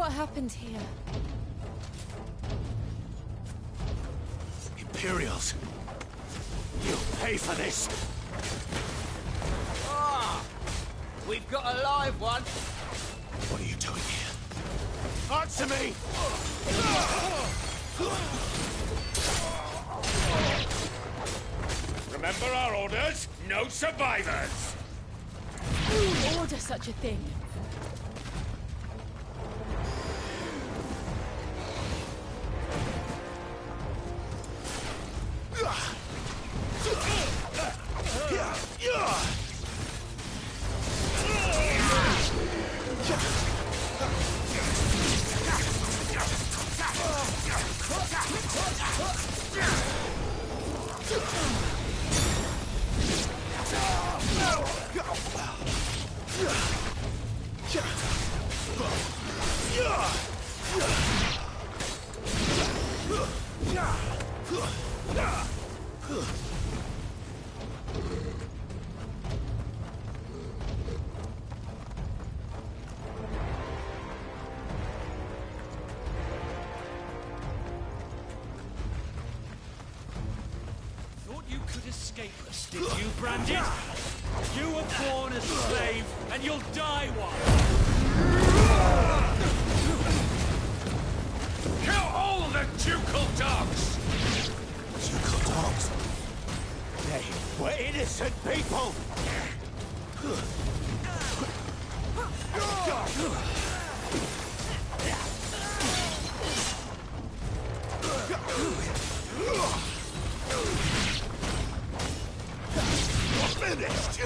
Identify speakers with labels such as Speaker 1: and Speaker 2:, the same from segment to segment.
Speaker 1: What happened here?
Speaker 2: Imperials. You'll pay for this.
Speaker 3: Ah! We've got a live one.
Speaker 2: What are you doing here? Answer me!
Speaker 4: Remember our orders? No survivors!
Speaker 1: Who would order such a thing?
Speaker 4: Escape us, did you, Brandon? You were born a slave, and you'll die one! Kill all the ducal dogs!
Speaker 2: Ducal dogs? They were innocent people! Finished!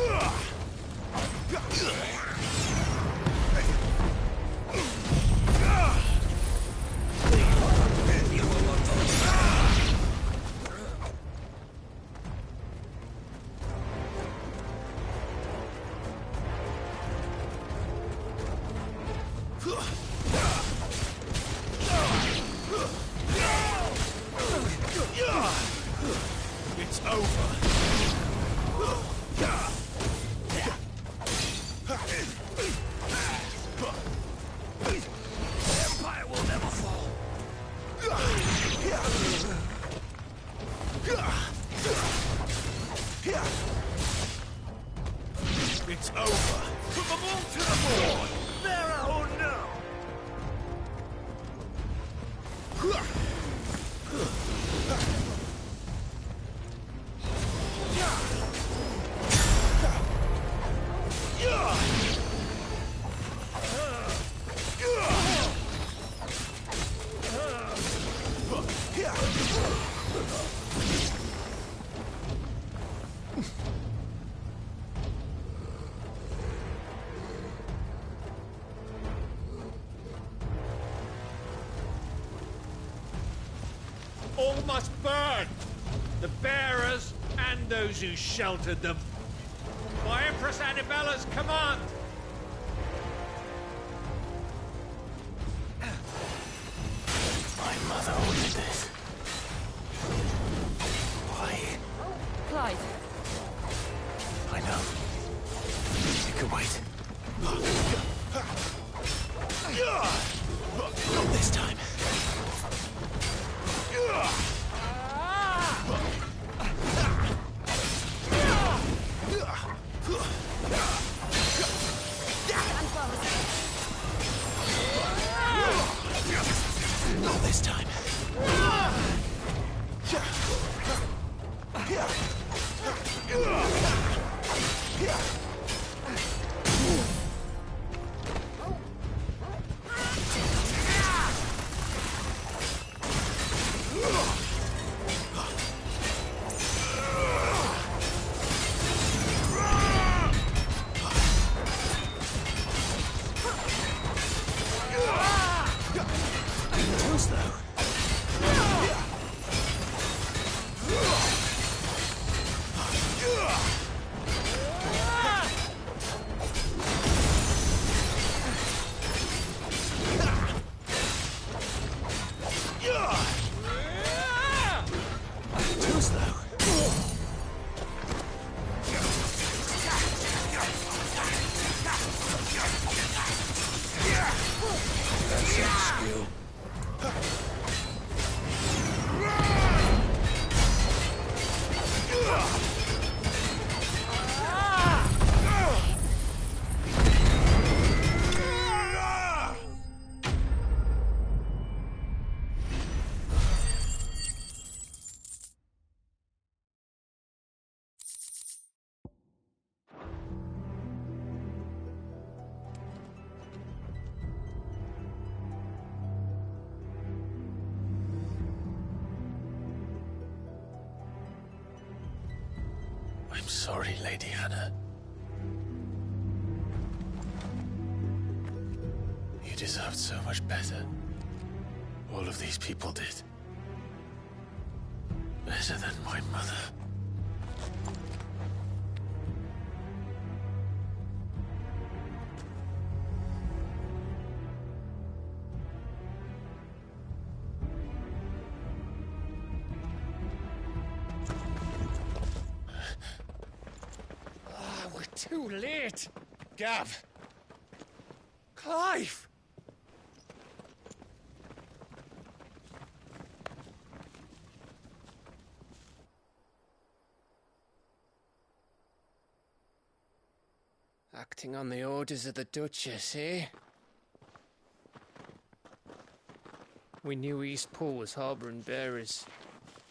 Speaker 2: It's over. Empire will never fall. It's over. Put them all to the board. There, oh no.
Speaker 4: All must burn! The bearers and those who sheltered them. By Empress Annabella's command!
Speaker 2: My mother ordered this. Why?
Speaker 1: Clyde.
Speaker 2: I know. You can wait. Not this time. Not this time. Too slow. skill. I'm sorry, Lady Hannah. You deserved so much better. All of these people did. Better than my mother.
Speaker 4: We're too late. Gav. Clive.
Speaker 3: Acting on the orders of the Duchess, eh? We knew East Pool was harbouring bearers.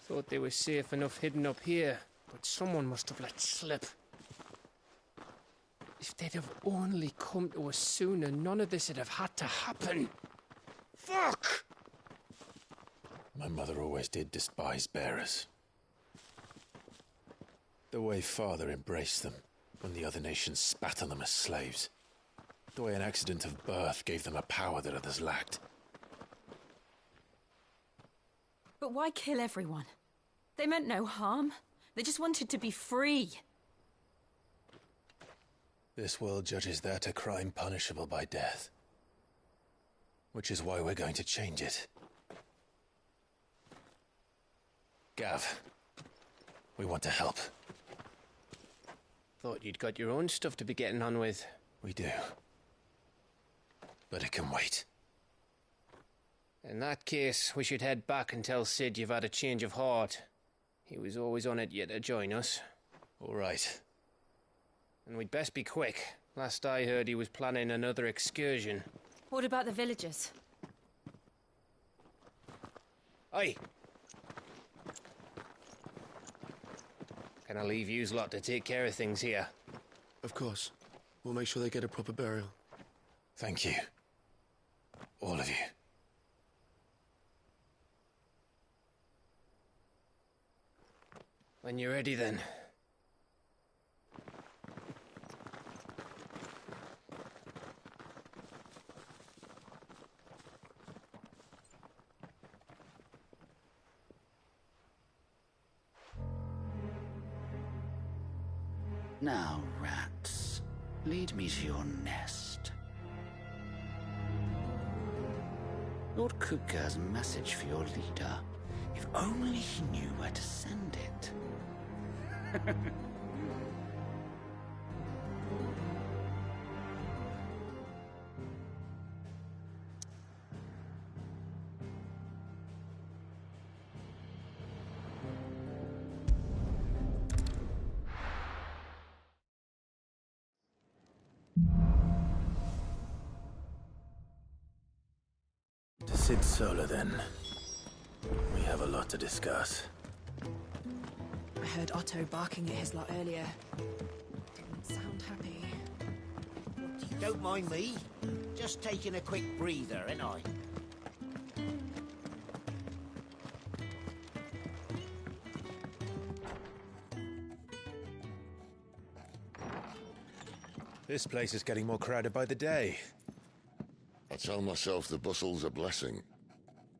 Speaker 3: Thought they were safe enough hidden up here, but someone must have let slip. If they'd have only come to us sooner, none of this would have had to happen. Fuck!
Speaker 2: My mother always did despise bearers. The way Father embraced them when the other nations spat on them as slaves. The way an accident of birth gave them a power that others lacked.
Speaker 1: But why kill everyone? They meant no harm. They just wanted to be free.
Speaker 2: This world judges that a crime punishable by death. Which is why we're going to change it. Gav, we want to help.
Speaker 3: Thought you'd got your own stuff to be getting on with.
Speaker 2: We do. But it can wait.
Speaker 3: In that case, we should head back and tell Sid you've had a change of heart. He was always on it yet to join us.
Speaker 2: All right.
Speaker 3: And we'd best be quick. Last I heard, he was planning another excursion.
Speaker 1: What about the villagers?
Speaker 3: Aye. Can I leave yous lot to take care of things here?
Speaker 5: Of course. We'll make sure they get a proper burial.
Speaker 2: Thank you. All of you.
Speaker 3: When you're ready, then.
Speaker 6: Now, rats, lead me to your nest. Lord Kupka has a message for your leader. If only he knew where to send it.
Speaker 2: To Sid Solar, then. We have a lot to discuss.
Speaker 1: I heard Otto barking at his lot earlier. Didn't sound happy.
Speaker 7: Don't mind me. Just taking a quick breather, ain't I?
Speaker 2: This place is getting more crowded by the day.
Speaker 8: I tell myself the bustle's a blessing.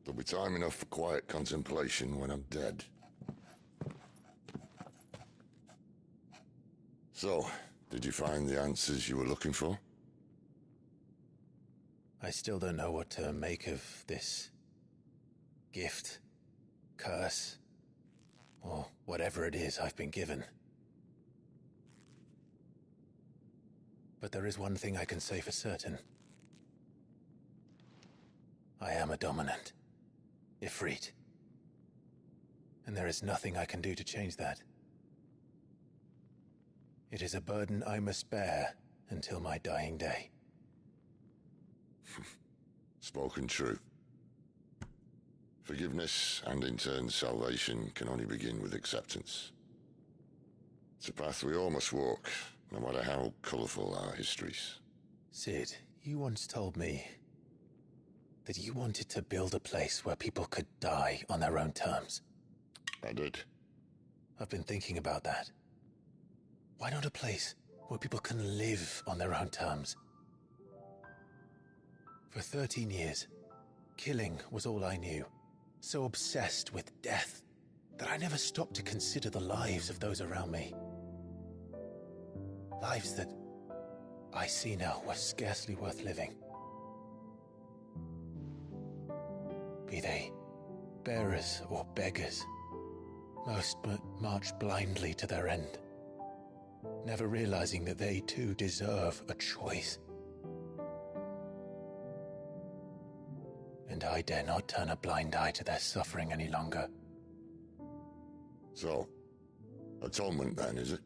Speaker 8: There'll be time enough for quiet contemplation when I'm dead. So, did you find the answers you were looking for?
Speaker 2: I still don't know what to make of this gift, curse, or whatever it is I've been given. But there is one thing I can say for certain. I am a dominant. Ifrit. And there is nothing I can do to change that. It is a burden I must bear until my dying day.
Speaker 8: Spoken true. Forgiveness, and in turn salvation, can only begin with acceptance. It's a path we all must walk, no matter how colourful our histories.
Speaker 2: Sid, you once told me that you wanted to build a place where people could die on their own terms.
Speaker 8: I did.
Speaker 2: I've been thinking about that. Why not a place where people can live on their own terms? For 13 years, killing was all I knew. So obsessed with death that I never stopped to consider the lives of those around me. Lives that I see now were scarcely worth living. Be they bearers or beggars, most march blindly to their end, never realizing that they too deserve a choice. And I dare not turn a blind eye to their suffering any longer.
Speaker 8: So, atonement then, is it?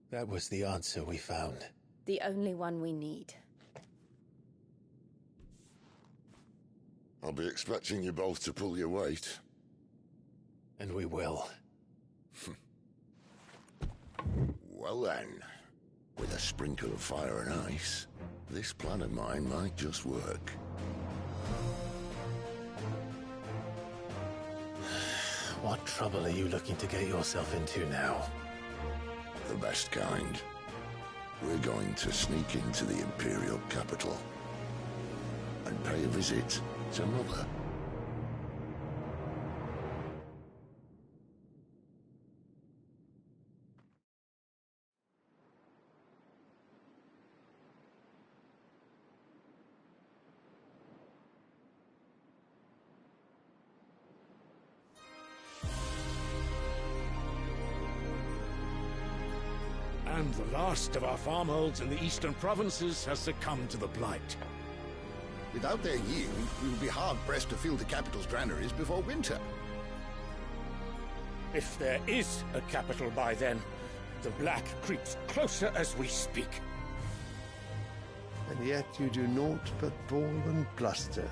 Speaker 2: That was the answer we found.
Speaker 9: The only one we need.
Speaker 8: I'll be expecting you both to pull your weight.
Speaker 2: And we will.
Speaker 8: Well then, with a sprinkle of fire and ice, this plan of mine might just work.
Speaker 2: What trouble are you looking to get yourself into now?
Speaker 8: The best kind. We're going to sneak into the Imperial capital and pay a visit to Mother.
Speaker 10: And the last of our farmholds in the eastern provinces has succumbed to the blight.
Speaker 11: Without their yield, we will be hard-pressed to fill the capital's granaries before winter.
Speaker 10: If there is a capital by then, the black creeps closer as we speak.
Speaker 12: And yet you do naught but bawl and bluster.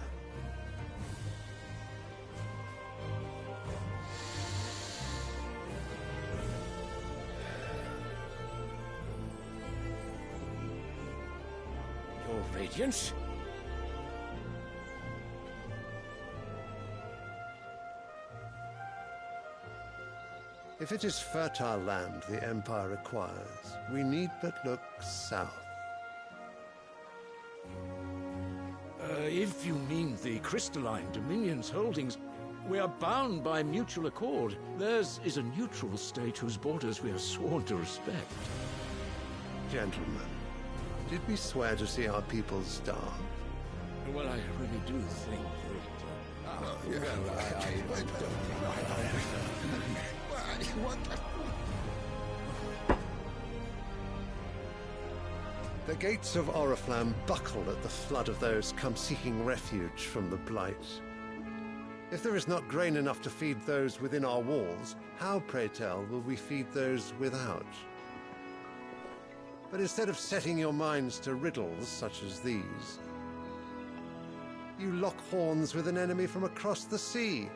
Speaker 10: Your Radiance?
Speaker 12: If it is fertile land the Empire requires, we need but look south.
Speaker 10: If you mean the crystalline Dominion's holdings, we are bound by mutual accord. Theirs is a neutral state whose borders we are sworn to respect.
Speaker 12: Gentlemen, did we swear to see our people starve?
Speaker 10: Well, I really do think that...
Speaker 12: The gates of Oriflamme buckle at the flood of those come seeking refuge from the blight. If there is not grain enough to feed those within our walls, how, pray tell, will we feed those without? But instead of setting your minds to riddles such as these, you lock horns with an enemy from across the sea,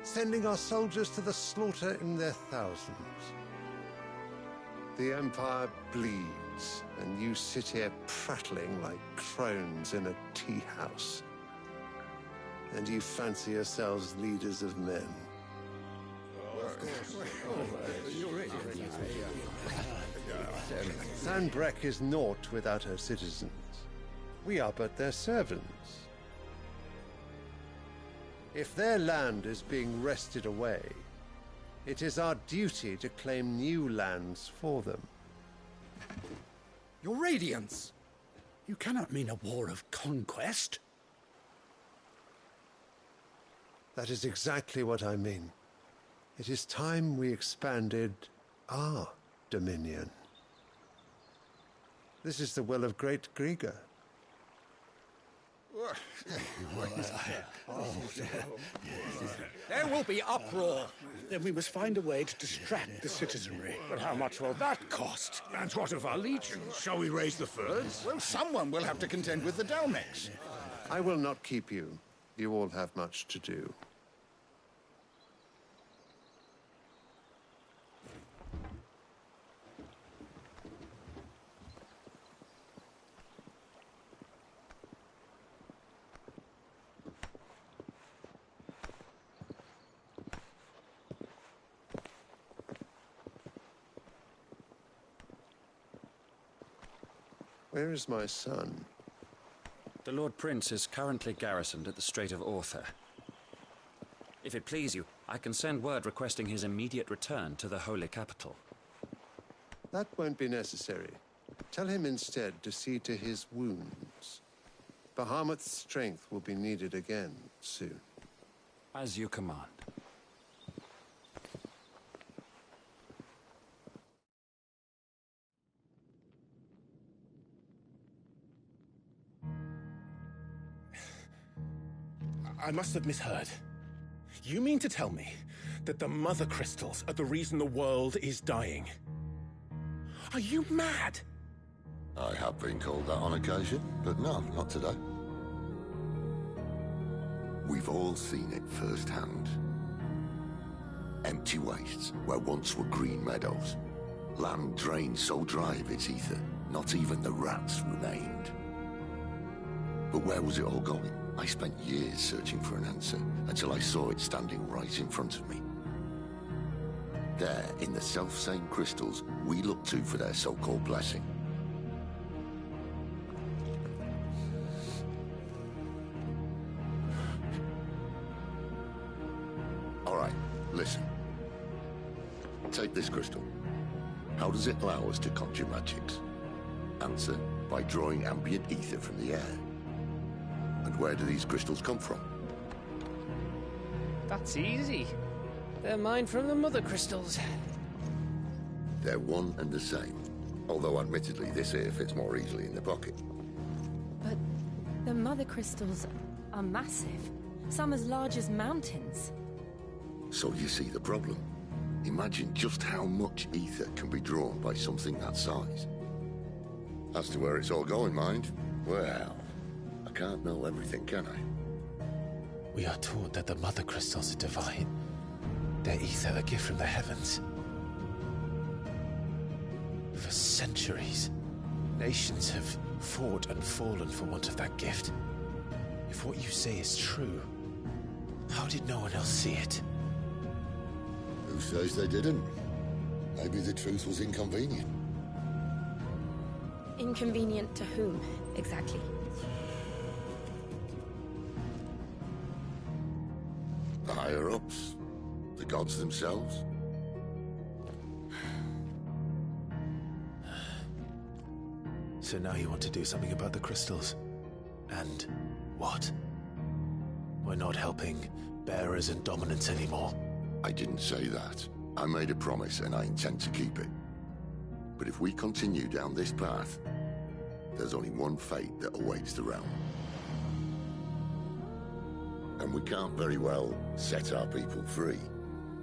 Speaker 12: sending our soldiers to the slaughter in their thousands. The Empire bleeds, and you sit here prattling like crones in a tea house. And you fancy yourselves leaders of men. Sanbreque is naught without her citizens. We are but their servants. If their land is being wrested away, it is our duty to claim new lands for them.
Speaker 11: Your Radiance! You cannot mean a war of conquest.
Speaker 12: That is exactly what I mean. It is time we expanded our dominion. This is the will of great Grieger.
Speaker 13: There will be uproar. Then we must find a way to distract the citizenry.
Speaker 10: But how much will that cost? And what of our legion? Shall we raise the furs?
Speaker 11: Well, someone will have to contend with the Dalmex.
Speaker 12: I will not keep you. You all have much to do. Where is my son?
Speaker 14: The Lord Prince is currently garrisoned at the Strait of Orther. If it please you, I can send word requesting his immediate return to the Holy Capital.
Speaker 12: That won't be necessary. Tell him instead to see to his wounds. Bahamut's strength will be needed again soon.
Speaker 14: As you command.
Speaker 15: I must have misheard. You mean to tell me that the Mother Crystals are the reason the world is dying? Are you mad?
Speaker 8: I have been called that on occasion, but no, not today. We've all seen it firsthand. Empty wastes where once were green meadows. Land drained so dry of its ether, not even the rats remained. But where was it all going? I spent years searching for an answer, until I saw it standing right in front of me. There, in the self-same crystals we look to for their so-called blessing. All right, listen. Take this crystal. How does it allow us to conjure magics? Answer, by drawing ambient ether from the air. And where do these crystals come from?
Speaker 3: That's easy. They're mine from the Mother Crystals.
Speaker 8: They're one and the same. Although admittedly this here fits more easily in the pocket.
Speaker 9: But the Mother Crystals are massive. Some as large as mountains.
Speaker 8: So you see the problem. Imagine just how much ether can be drawn by something that size. As to where it's all going, mind, well, I can't know everything, can I?
Speaker 2: We are taught that the Mother Crystals are divine. Their ether a gift from the heavens. For centuries, nations have fought and fallen for want of that gift. If what you say is true, how did no one else see it?
Speaker 8: Who says they didn't? Maybe the truth was inconvenient.
Speaker 9: Inconvenient to whom, exactly?
Speaker 8: The higher-ups? The gods themselves?
Speaker 2: So now you want to do something about the crystals? And what? We're not helping bearers and dominants anymore.
Speaker 8: I didn't say that. I made a promise and I intend to keep it. But if we continue down this path, there's only one fate that awaits the realm. And we can't very well set our people free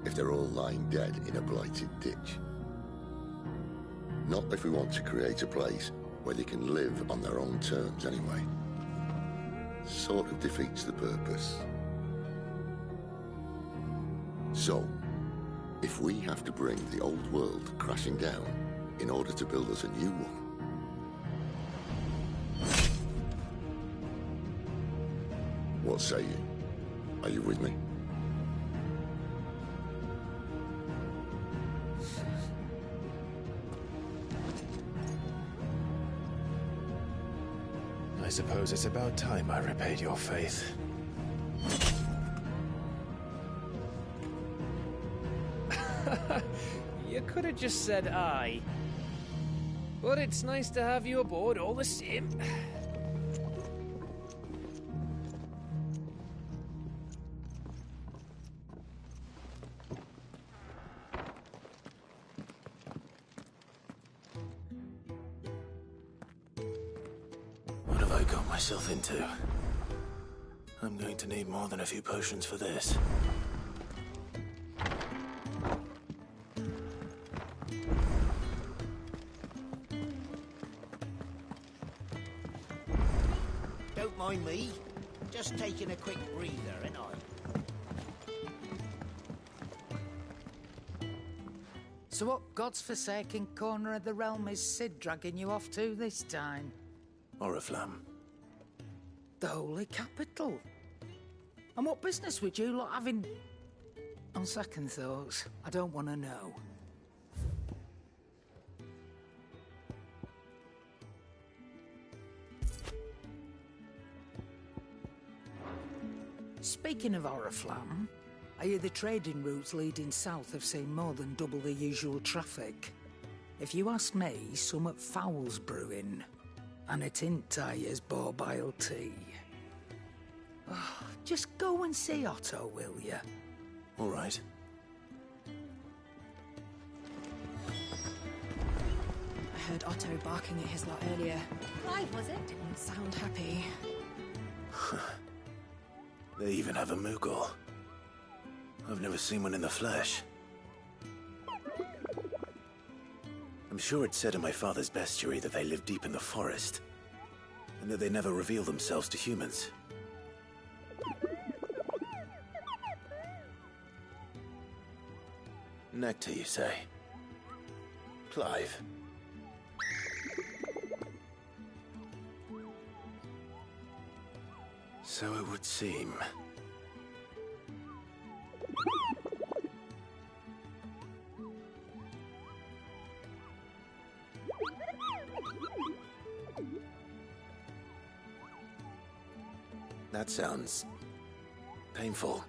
Speaker 8: if they're all lying dead in a blighted ditch. Not if we want to create a place where they can live on their own terms anyway. Sort of defeats the purpose. So, if we have to bring the old world crashing down in order to build us a new one, what say you? Are you with me?
Speaker 2: I suppose it's about time I repaid your faith.
Speaker 3: You could have just said aye. But it's nice to have you aboard all the same.
Speaker 2: I got myself into? I'm going to need more than a few potions for this.
Speaker 7: Don't mind me. Just taking a quick breather, ain't I?
Speaker 16: So what god's-forsaken corner of the realm is Cid dragging you off to this time?
Speaker 2: Oriflamme.
Speaker 16: The holy capital. And what business would you lot having... On second thoughts, I don't want to know. Speaking of Oriflamme, I hear the trading routes leading south have seen more than double the usual traffic. If you ask me, summat foul's brewing. And it ain't Tyre's borbile tea. Oh, just go and see Otto, will you?
Speaker 2: All right.
Speaker 1: I heard Otto barking at his lot earlier.
Speaker 9: Clive, was it?
Speaker 1: Didn't sound happy.
Speaker 2: They even have a Moogle. I've never seen one in the flesh. I'm sure it said in my father's bestiary that they live deep in the forest, and that they never reveal themselves to humans. Nectar, you say? Clive. So it would seem. That sounds painful.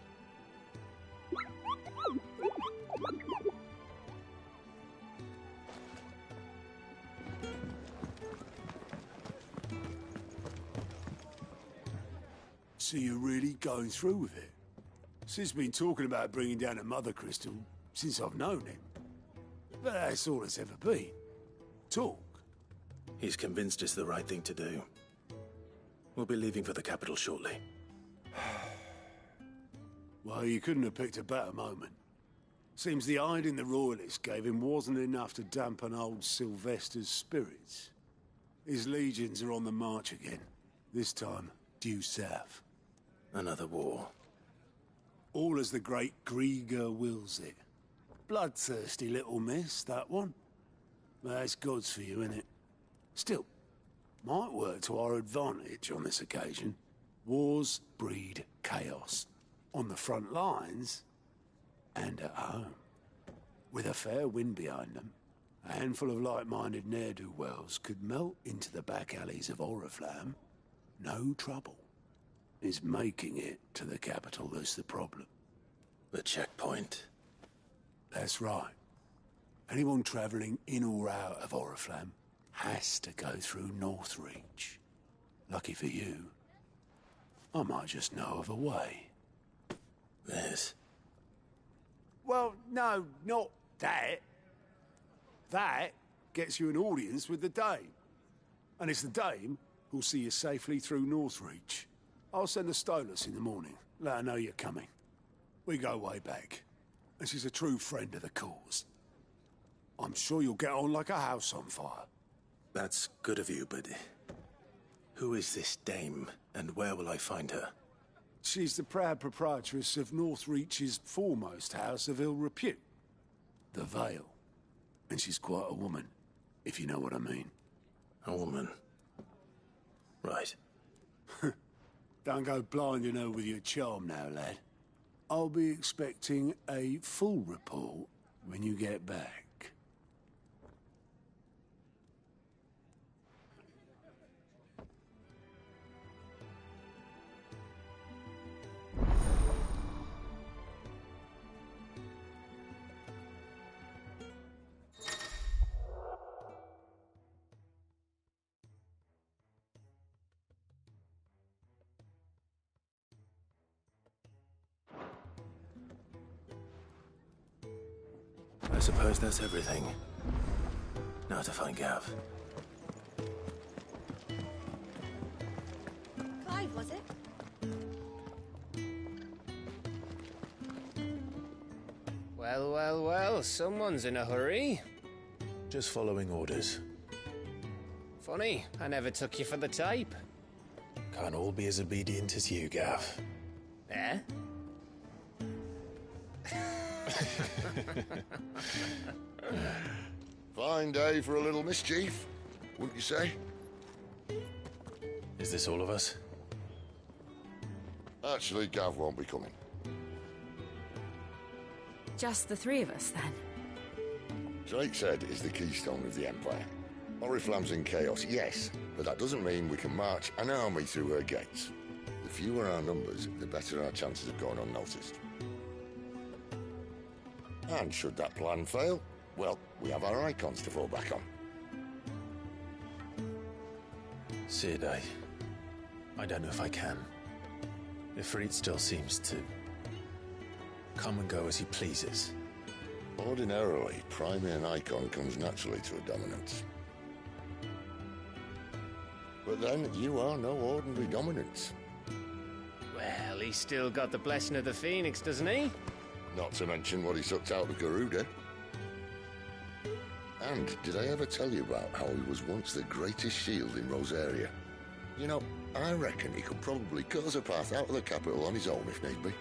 Speaker 17: So you're really going through with it? Sid's been talking about bringing down a mother crystal since I've known him. But that's all it's ever been. Talk.
Speaker 2: He's convinced it's the right thing to do. We'll be leaving for the capital shortly.
Speaker 17: Well, you couldn't have picked a better moment. Seems the hiding the Royalists gave him wasn't enough to dampen old Sylvester's spirits. His legions are on the march again. This time, due south.
Speaker 2: Another war.
Speaker 17: All as the great Grieger wills it. Bloodthirsty little miss, that one. But that's God's for you, innit? Still, might work to our advantage on this occasion. Wars breed chaos. On the front lines, and at home. With a fair wind behind them, a handful of like-minded ne'er-do-wells could melt into the back alleys of Oriflamme. No trouble. It's making it to the capital that's the problem.
Speaker 2: The checkpoint?
Speaker 17: That's right. Anyone travelling in or out of Oriflamme has to go through Northreach. Lucky for you, I might just know of a way.
Speaker 2: This?
Speaker 17: Well, no, not that. That gets you an audience with the Dame. And it's the Dame who'll see you safely through Northreach. I'll send the Stolas in the morning. Let her know you're coming. We go way back. And she's a true friend of the cause. I'm sure you'll get on like a house on fire.
Speaker 2: That's good of you, but... who is this Dame, and where will I find her?
Speaker 17: She's the proud proprietress of Northreach's foremost house of ill repute. The Vale. And she's quite a woman, if you know what I mean.
Speaker 2: A woman? Right.
Speaker 17: Don't go blinding her with your charm now, lad. I'll be expecting a full report when you get back.
Speaker 2: I suppose that's everything. Now to find Gav.
Speaker 9: drive, was it?
Speaker 3: Well, someone's in a hurry.
Speaker 2: Just following orders.
Speaker 3: Funny, I never took you for the type.
Speaker 2: Can't all be as obedient as you, Gav.
Speaker 3: Eh?
Speaker 8: Fine day for a little mischief, wouldn't you say?
Speaker 2: Is this all of us?
Speaker 8: Actually, Gav won't be coming.
Speaker 9: Just the three of us, then?
Speaker 8: Drake's Head is the keystone of the Empire. Oriflamme's in chaos, yes, but that doesn't mean we can march an army through her gates. The fewer our numbers, the better our chances of going unnoticed. And should that plan fail, well, we have our icons to fall back on.
Speaker 2: Sid, I don't know if I can. Ifrit still seems to come and go as he pleases.
Speaker 8: Ordinarily, priming an icon comes naturally to a dominance. But then, you are no ordinary dominance.
Speaker 3: Well, he's still got the blessing of the Phoenix, doesn't he?
Speaker 8: Not to mention what he sucked out of Garuda. And did I ever tell you about how he was once the greatest shield in Rosaria? You know, I reckon he could probably cut us a path out of the capital on his own if need be.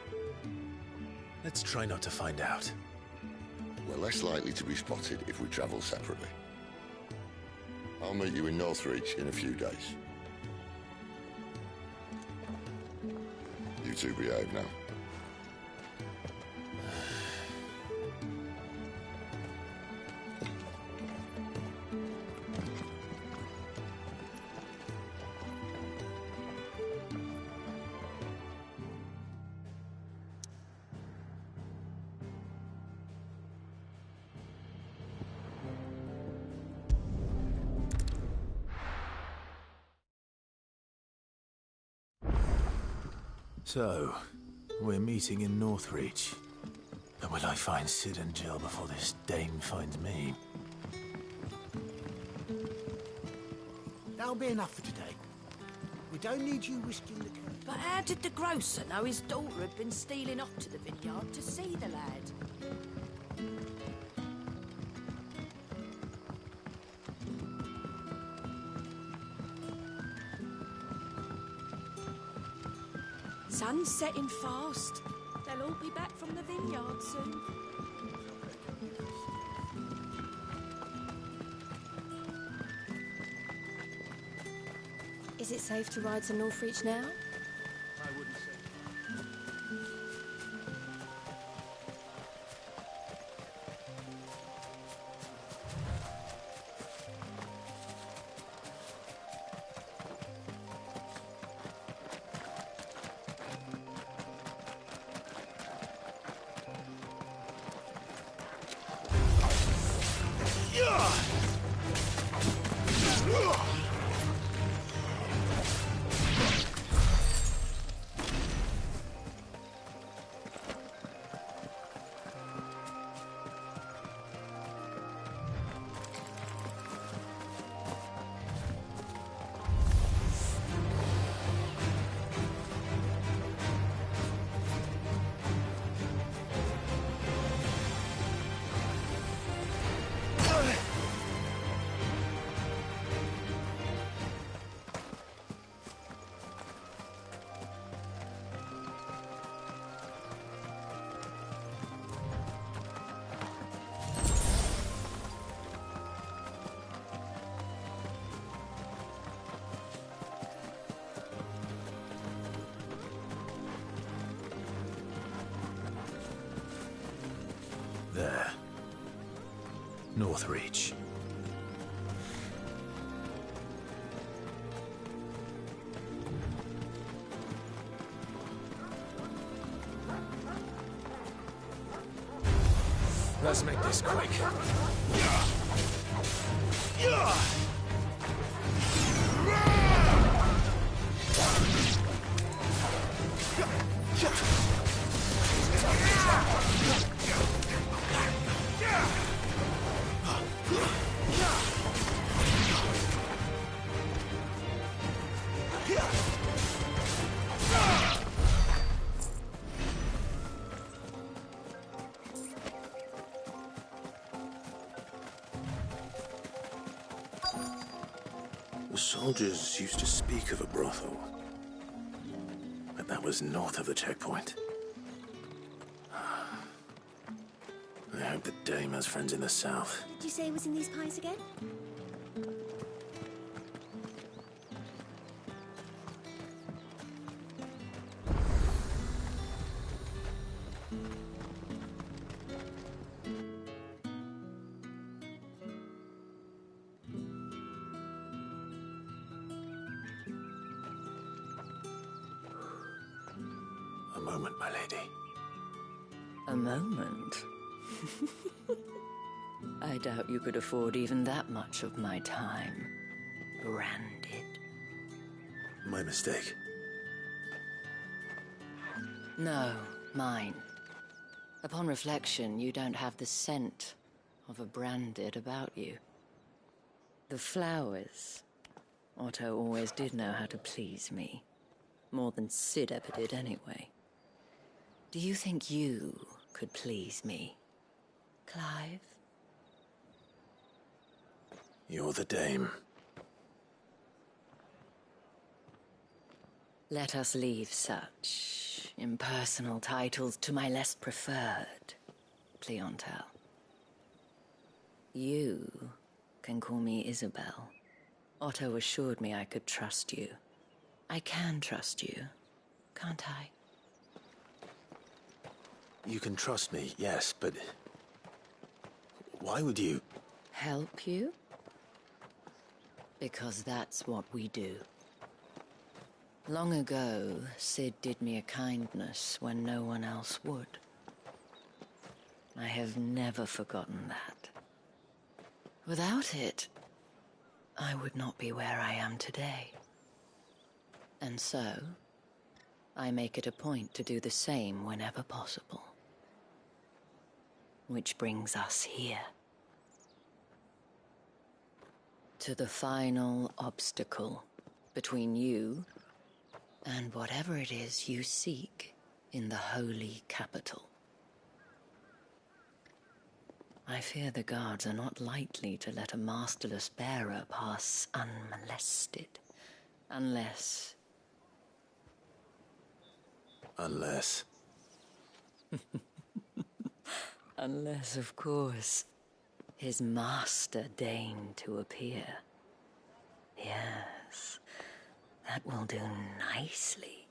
Speaker 2: Let's try not to find out.
Speaker 8: We're less likely to be spotted if we travel separately. I'll meet you in Northreach in a few days. You two behave now.
Speaker 2: So, we're meeting in Northreach. But will I find Sid and Jill before this dame finds me?
Speaker 7: That'll be enough for today. We don't need you risking the...
Speaker 1: But how did the grocer know his daughter had been stealing off to the vineyard to see the lad? Sun's setting fast. They'll all be back from the vineyard soon.
Speaker 9: Is it safe to ride to Northreach now?
Speaker 17: I wouldn't say.
Speaker 2: There. Northreach. Let's make this quick.
Speaker 15: The soldiers used to speak of a brothel. But that was north of the checkpoint. I hope the dame has friends in the south.
Speaker 18: Did you say it was in these pies again?
Speaker 2: A moment, my lady.
Speaker 1: A moment? I doubt you could afford even that much of my time. Branded.
Speaker 2: My mistake.
Speaker 1: No, mine. Upon reflection, you don't have the scent of a branded about you. The flowers. Otto always did know how to please me. More than Sid ever did anyway. Do you think you could please me, Clive?
Speaker 2: You're the dame.
Speaker 1: Let us leave such impersonal titles to my less preferred clientele. You can call me Isabel. Otto assured me I could trust you. I can trust you, can't I?
Speaker 2: You can trust me, yes, but... why would you...
Speaker 1: Help you? Because that's what we do. Long ago, Sid did me a kindness when no one else would. I have never forgotten that. Without it, I would not be where I am today. And so, I make it a point to do the same whenever possible. Which brings us here. To the final obstacle between you and whatever it is you seek in the holy capital. I fear the guards are not likely to let a masterless bearer pass unmolested, unless...
Speaker 2: Unless...
Speaker 1: Unless, of course, his master deigned to appear. Yes, that will do nicely.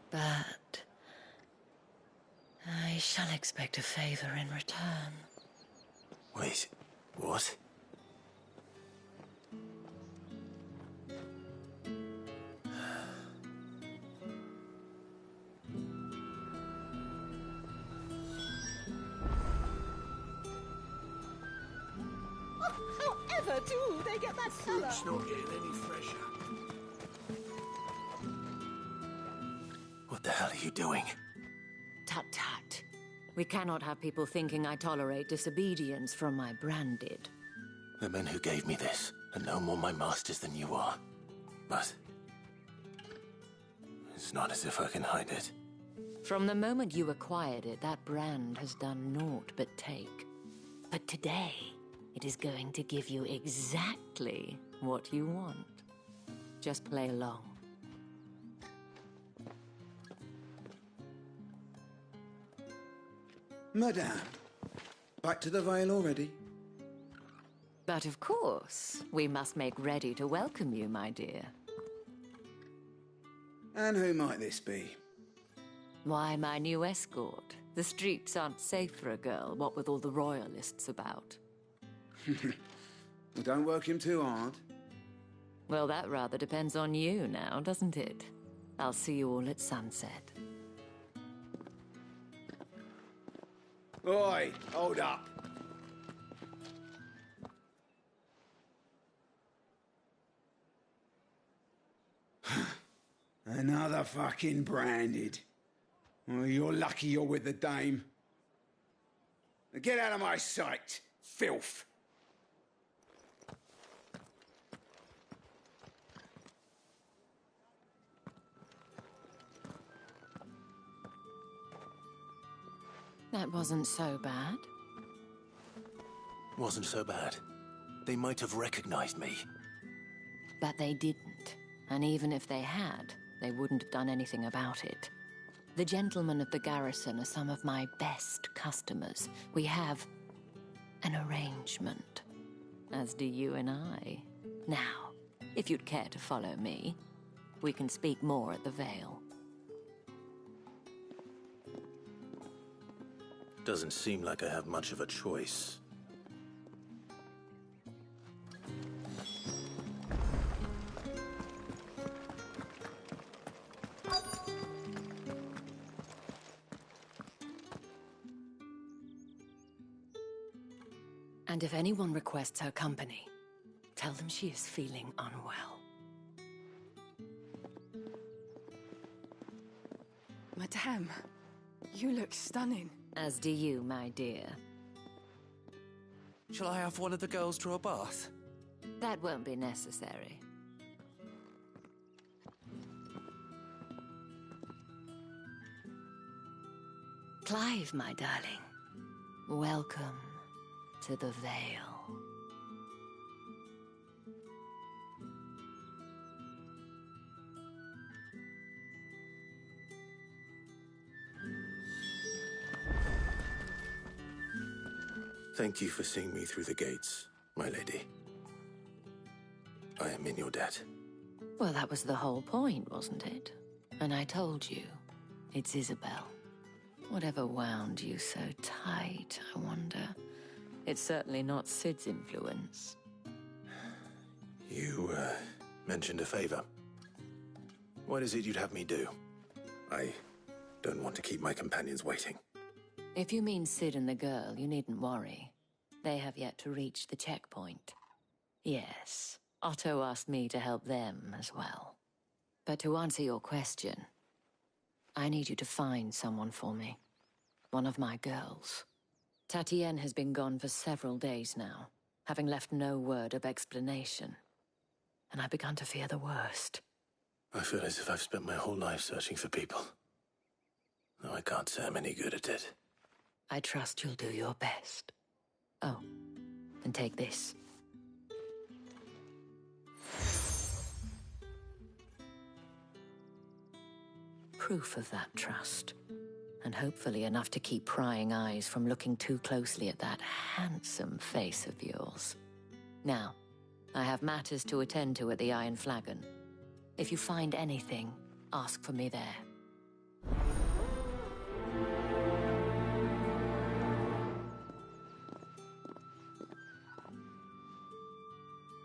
Speaker 1: But I shall expect a favor in return.
Speaker 2: Wait, what?
Speaker 16: However do they get that colour?
Speaker 17: Fruit's not getting any fresher.
Speaker 2: What the hell are you doing?
Speaker 1: Tut-tut. We cannot have people thinking I tolerate disobedience from my branded.
Speaker 2: The men who gave me this are no more my masters than you are. But... it's not as if I can hide it.
Speaker 1: From the moment you acquired it, that brand has done naught but take. But today, it is going to give you exactly what you want. Just play along.
Speaker 19: Madame, back to the Vale already?
Speaker 1: But of course, we must make ready to welcome you, my dear.
Speaker 19: And who might this be?
Speaker 1: Why, my new escort. The streets aren't safe for a girl, what with all the royalists about.
Speaker 19: Well, don't work him too hard.
Speaker 1: Well, that rather depends on you now, doesn't it? I'll see you all at sunset.
Speaker 19: Oi, hold up. Another fucking branded. Well, you're lucky you're with the dame. Now get out of my sight, filth.
Speaker 1: That wasn't so bad.
Speaker 2: Wasn't so bad. They might have recognized me.
Speaker 1: But they didn't. And even if they had, they wouldn't have done anything about it. The gentlemen of the garrison are some of my best customers. We have an arrangement, as do you and I. Now, if you'd care to follow me, we can speak more at the Vale.
Speaker 2: Doesn't seem like I have much of a choice.
Speaker 1: And if anyone requests her company, tell them she is feeling unwell.
Speaker 18: Madame, you look stunning.
Speaker 1: As do you, my dear.
Speaker 20: Shall I have one of the girls draw a bath?
Speaker 1: That won't be necessary. Clive, my darling. Welcome to the Vale.
Speaker 2: Thank you for seeing me through the gates, my lady. I am in your debt.
Speaker 1: Well, that was the whole point, wasn't it? And I told you, it's Isabel. Whatever wound you so tight, I wonder. It's certainly not Sid's influence.
Speaker 2: You, mentioned a favor. What is it you'd have me do? I don't want to keep my companions waiting.
Speaker 1: If you mean Sid and the girl, you needn't worry. They have yet to reach the checkpoint. Yes, Otto asked me to help them as well. But to answer your question, I need you to find someone for me. One of my girls. Tatienne has been gone for several days now, having left no word of explanation. And I've begun to fear the worst.
Speaker 2: I feel as if I've spent my whole life searching for people. Though I can't say I'm any good at it.
Speaker 1: I trust you'll do your best. Oh, and take this. Proof of that trust. And hopefully enough to keep prying eyes from looking too closely at that handsome face of yours. Now, I have matters to attend to at the Iron Flagon. If you find anything, ask for me there.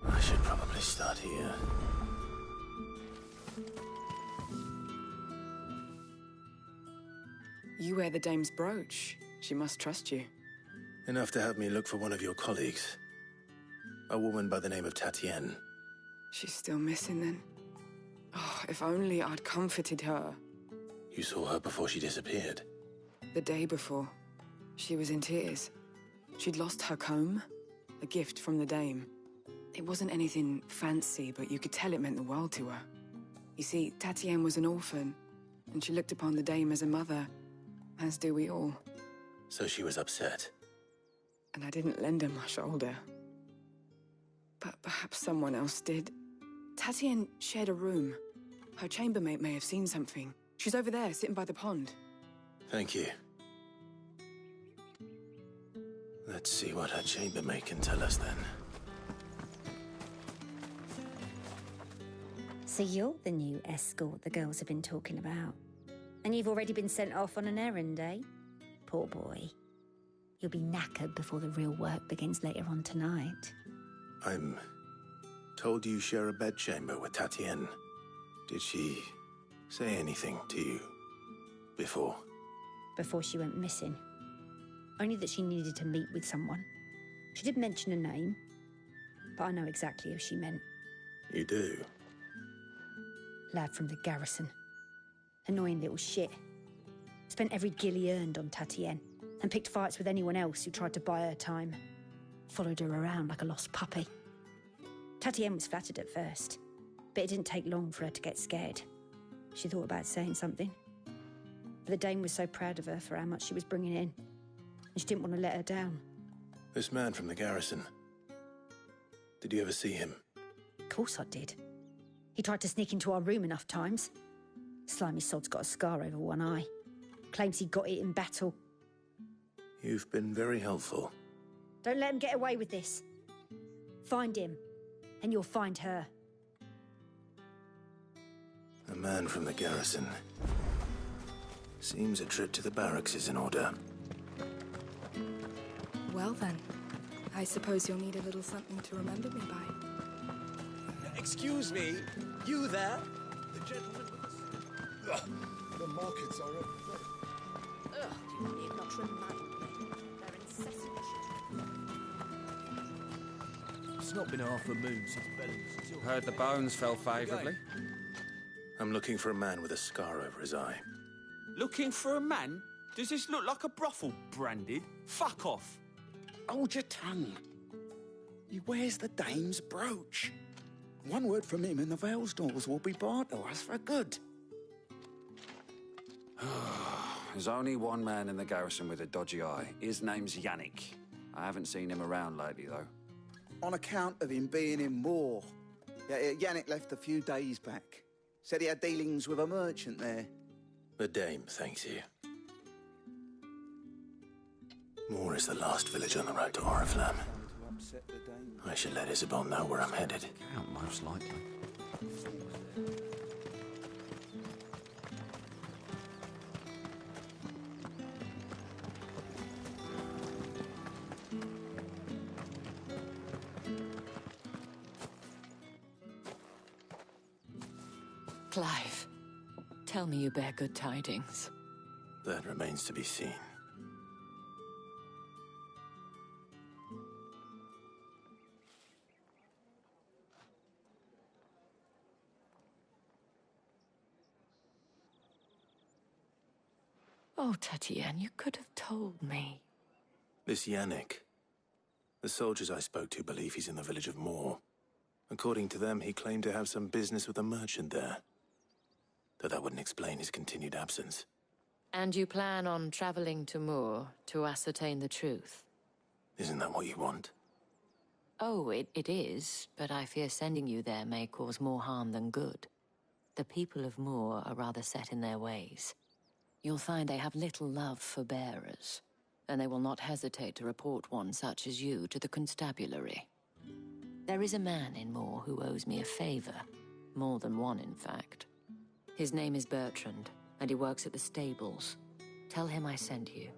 Speaker 2: I should probably start here.
Speaker 18: You wear the dame's brooch. She must trust you.
Speaker 2: Enough to have me look for one of your colleagues. A woman by the name of Tatienne.
Speaker 18: She's still missing then. Oh, if only I'd comforted her.
Speaker 2: You saw her before she disappeared.
Speaker 18: The day before. She was in tears. She'd lost her comb, a gift from the dame. It wasn't anything fancy, but you could tell it meant the world to her. You see, Tatienne was an orphan, and she looked upon the dame as a mother, as do we all.
Speaker 2: So she was upset.
Speaker 18: And I didn't lend her my shoulder. But perhaps someone else did. Tatienne shared a room. Her chambermaid may have seen something. She's over there, sitting by the pond.
Speaker 2: Thank you. Let's see what her chambermaid can tell us then.
Speaker 21: So you're the new escort the girls have been talking about. And you've already been sent off on an errand, eh? Poor boy. You'll be knackered before the real work begins later on tonight.
Speaker 2: I'm told you share a bedchamber with Tatienne. Did she say anything to you before?
Speaker 21: Before she went missing. Only that she needed to meet with someone. She did mention a name, but I know exactly who she meant.
Speaker 2: You do?
Speaker 21: Lad from the garrison. Annoying little shit. Spent every gil he earned on Tatienne, and picked fights with anyone else who tried to buy her time. Followed her around like a lost puppy. Tatienne was flattered at first, but it didn't take long for her to get scared. She thought about saying something. But the dame was so proud of her for how much she was bringing in, and she didn't want to let her down.
Speaker 2: This man from the garrison. Did you ever see him?
Speaker 21: Of course I did. He tried to sneak into our room enough times. Slimy sod's got a scar over one eye. Claims he got it in battle.
Speaker 2: You've been very helpful.
Speaker 21: Don't let him get away with this. Find him, and you'll find her.
Speaker 2: A man from the garrison. Seems a trip to the barracks is in order.
Speaker 18: Well then, I suppose you'll need a little something to remember me by.
Speaker 4: Excuse me, you there?
Speaker 13: The gentleman with the... The markets are overflowing.
Speaker 21: Ugh, you need not remind me. They're incessant
Speaker 4: It's not been half a moon since Belling's...
Speaker 14: Heard the bones fell favourably.
Speaker 2: I'm looking for a man with a scar over his eye.
Speaker 22: Looking for a man? Does this look like a brothel, Branded? Fuck off.
Speaker 19: Hold your tongue. He wears the dame's brooch. One word from him and the Vale's doors will be barred to us for good.
Speaker 14: There's only one man in the garrison with a dodgy eye. His name's Yannick. I haven't seen him around lately, though.
Speaker 23: On account of him being in war. Yeah, Yannick left a few days back. Said he had dealings with a merchant there.
Speaker 2: The dame thanks you. Moor is the last village on the road to Oriflamme. I should let Isabel know where I'm headed.
Speaker 14: Count, most likely.
Speaker 1: Clive, tell me you bear good tidings.
Speaker 2: That remains to be seen.
Speaker 1: Oh, Tatienne, you could have told me.
Speaker 2: This Yannick. The soldiers I spoke to believe he's in the village of Moor. According to them, he claimed to have some business with a merchant there. Though that wouldn't explain his continued absence.
Speaker 1: And you plan on traveling to Moor to ascertain the truth?
Speaker 2: Isn't that what you want?
Speaker 1: Oh, it is, but I fear sending you there may cause more harm than good. The people of Moor are rather set in their ways. You'll find they have little love for bearers, and they will not hesitate to report one such as you to the constabulary. There is a man in Moor who owes me a favor. More than one, in fact. His name is Bertrand, and he works at the stables. Tell him I sent you.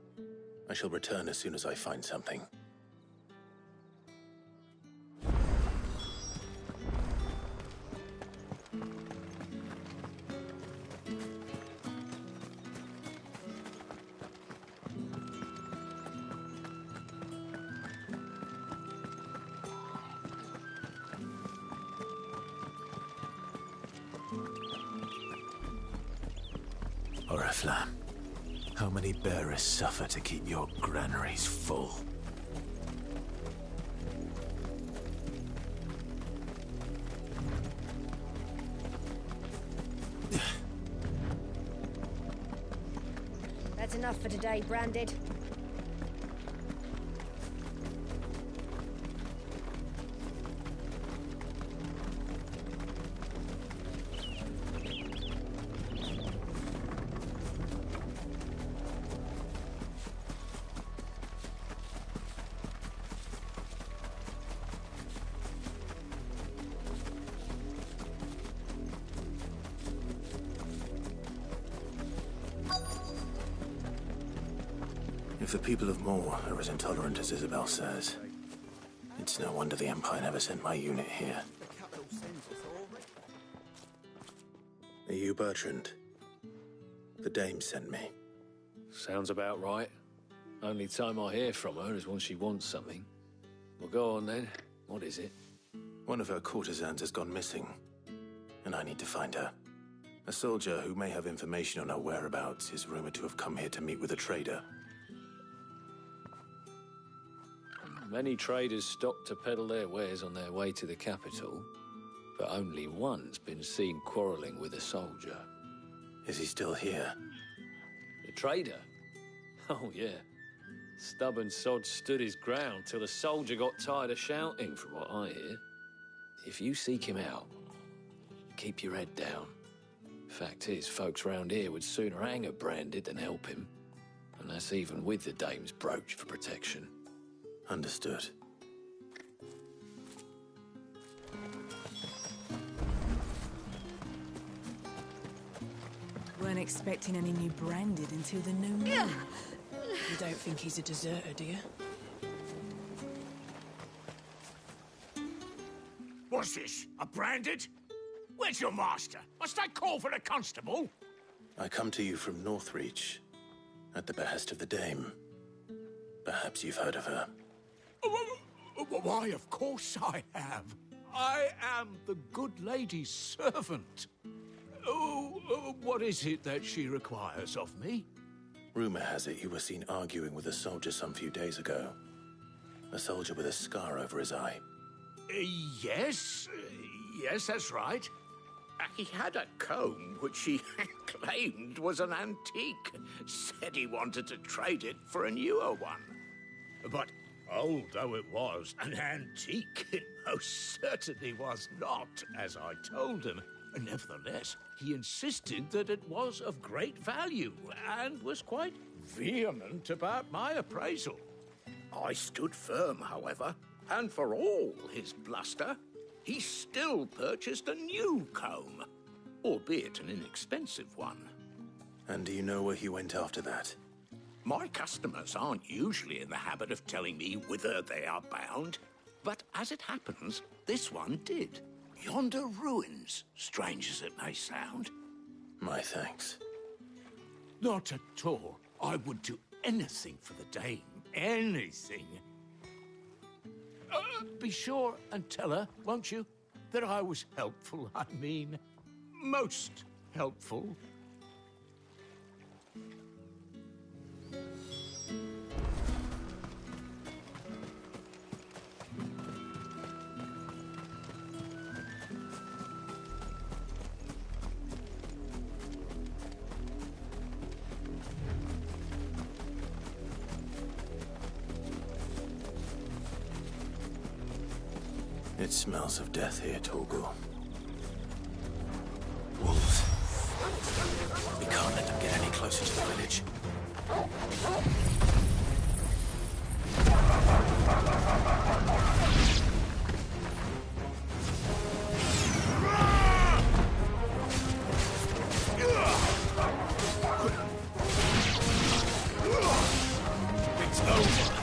Speaker 2: I shall return as soon as I find something. Oriflamme, how many bearers suffer to keep your granaries full?
Speaker 21: That's enough for today, Branded.
Speaker 2: If the people of Moor are as intolerant as Isabel says, it's no wonder the Empire never sent my unit here. Are you Bertrand? The dame sent me.
Speaker 24: Sounds about right. Only time I hear from her is when she wants something. Well, go on then. What is it?
Speaker 2: One of her courtesans has gone missing, and I need to find her. A soldier who may have information on her whereabouts is rumored to have come here to meet with a trader.
Speaker 24: Many traders stop to peddle their wares on their way to the capital, but only one's been seen quarrelling with a soldier.
Speaker 2: Is he still here?
Speaker 24: The trader? Oh, yeah. Stubborn sod stood his ground till the soldier got tired of shouting, from what I hear. If you seek him out, keep your head down. Fact is, folks round here would sooner hang a Branded than help him. And that's even with the dame's brooch for protection.
Speaker 2: Understood.
Speaker 5: Weren't expecting any new Branded until the new moon. You don't think he's a deserter, do you?
Speaker 6: What's this? A Branded? Where's your master? Must I call for a constable?
Speaker 2: I come to you from Northreach, at the behest of the Dame. Perhaps you've heard of her.
Speaker 6: Why, of course I have. I am the good lady's servant. What is it that she requires of me?
Speaker 2: Rumor has it you were seen arguing with a soldier some few days ago. A soldier with a scar over his eye.
Speaker 6: Yes, that's right. He had a comb which he claimed was an antique. Said he wanted to trade it for a newer one. But old though it was, an antique it most certainly was not, as I told him. Nevertheless, he insisted that it was of great value and was quite vehement about my appraisal. I stood firm, however, and for all his bluster, he still purchased a new comb, albeit an inexpensive one.
Speaker 2: And do you know where he went after that?
Speaker 6: My customers aren't usually in the habit of telling me whither they are bound, but as it happens, this one did. Yonder ruins, strange as it may sound.
Speaker 2: My thanks.
Speaker 6: Not at all. I would do anything for the Dame. Anything. Be sure and tell her, won't you, that I was helpful. I mean, most helpful.
Speaker 2: It smells of death here, Torgal.
Speaker 15: Wolves. We can't let them get any closer to the village. It's over.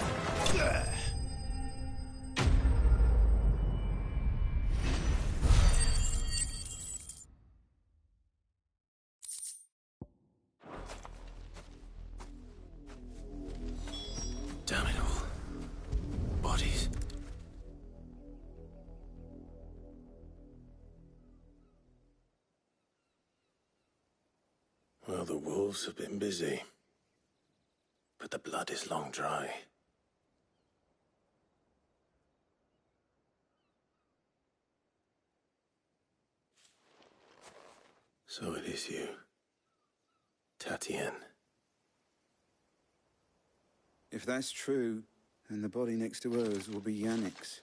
Speaker 15: Damn it all. Bodies.
Speaker 2: Well, the wolves have been busy. But the blood is long dry. So it is you, Tatienne.
Speaker 23: If that's true, then the body next to hers will be Yannick's.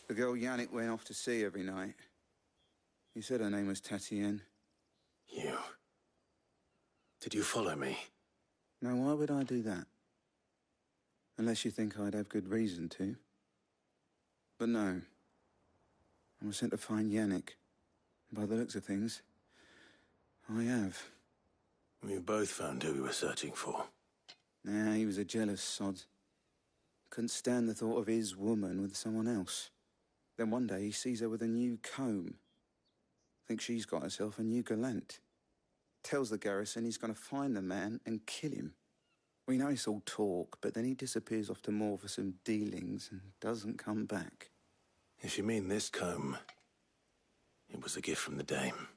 Speaker 23: The girl Yannick went off to see every night. He said her name was Tatienne.
Speaker 2: You? Did you follow me?
Speaker 23: Now, why would I do that? Unless you think I'd have good reason to. But no. I was sent to find Yannick. By the looks of things, I have.
Speaker 2: We both found who we were searching for.
Speaker 23: Nah, he was a jealous sod. Couldn't stand the thought of his woman with someone else. Then one day he sees her with a new comb. Thinks she's got herself a new gallant. Tells the garrison he's going to find the man and kill him. We know it's all talk, but then he disappears off to Moor for some dealings and doesn't come back.
Speaker 2: If you mean this comb, it was a gift from the Dame.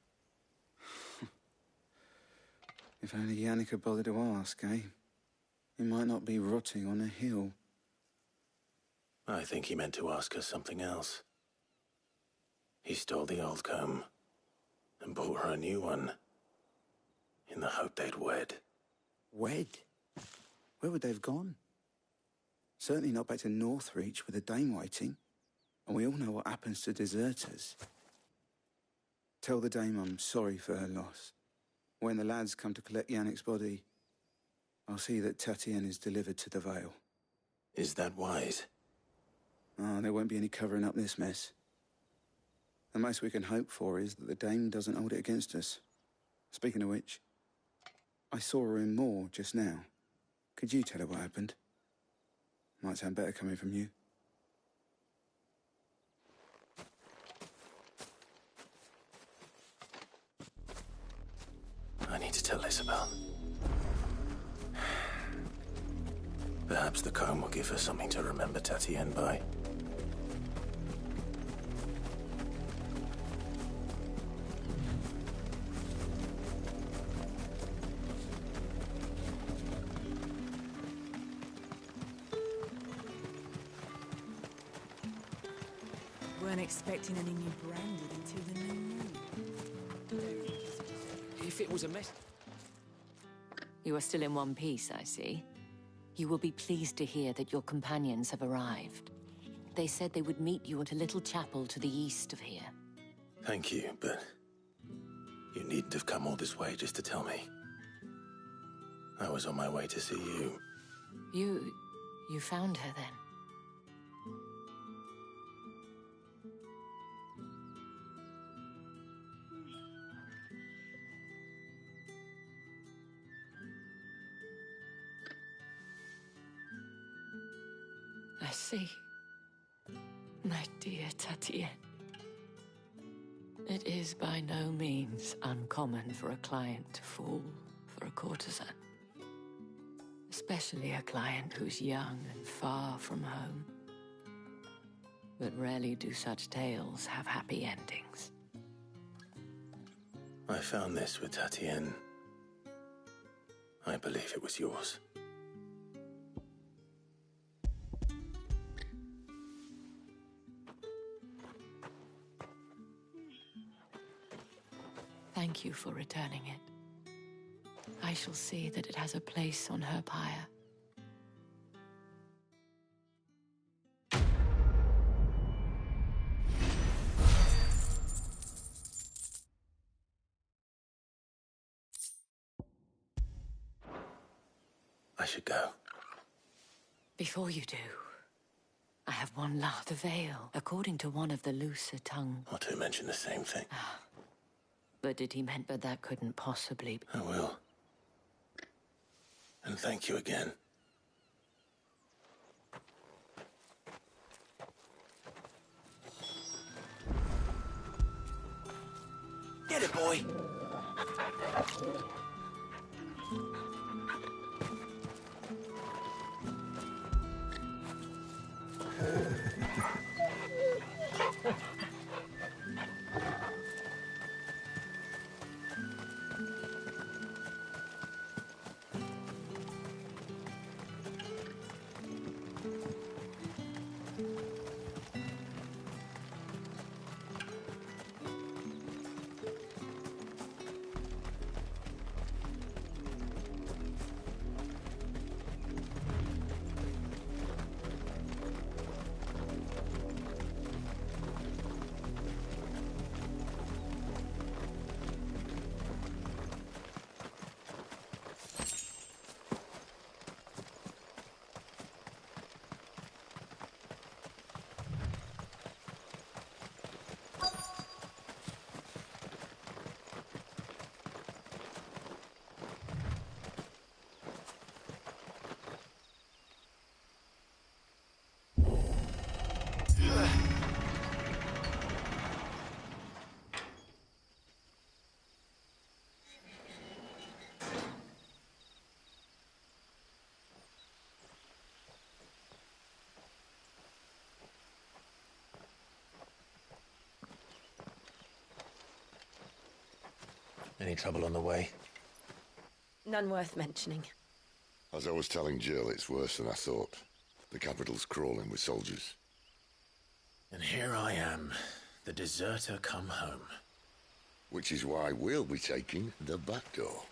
Speaker 23: If only Yannick had bothered to ask, eh? He might not be rotting on a hill.
Speaker 2: I think he meant to ask her something else. He stole the old comb and bought her a new one in the hope they'd wed.
Speaker 23: Wed? Where would they have gone? Certainly not back to Northreach with the Dame waiting. And we all know what happens to deserters. Tell the dame I'm sorry for her loss. When the lads come to collect Yannick's body, I'll see that Tatienne is delivered to the Vale.
Speaker 2: Is that wise?
Speaker 23: Oh, there won't be any covering up this mess. The most we can hope for is that the dame doesn't hold it against us. Speaking of which, I saw her in Moor just now. Could you tell her what happened? Might sound better coming from you.
Speaker 2: I need to tell Isabel. Perhaps the comb will give her something to remember Tatienne by.
Speaker 5: Weren't expecting any new branded until the new moon.
Speaker 4: If it was a mess...
Speaker 1: You are still in one piece, I see. You will be pleased to hear that your companions have arrived. They said they would meet you at a little chapel to the east of here.
Speaker 2: Thank you, but you needn't have come all this way just to tell me. I was on my way to see you.
Speaker 1: You found her then? I see. My dear Tatienne. It is by no means uncommon for a client to fall for a courtesan. Especially a client who's young and far from home. But rarely do such tales have happy endings.
Speaker 2: I found this with Tatienne. I believe it was yours.
Speaker 1: Thank you for returning it. I shall see that it has a place on her pyre.
Speaker 2: I should go.
Speaker 1: Before you do, I have one last veil, according to one of the looser tongue.
Speaker 2: Not to mention the same thing.
Speaker 1: But did he mean but that couldn't possibly...
Speaker 2: I will. And thank you again.
Speaker 4: Get it, boy!
Speaker 2: Any trouble on the way?
Speaker 9: None worth mentioning.
Speaker 8: As I was telling Jill, it's worse than I thought. The capital's crawling with soldiers.
Speaker 2: And here I am, the deserter come home.
Speaker 8: Which is why we'll be taking the back door.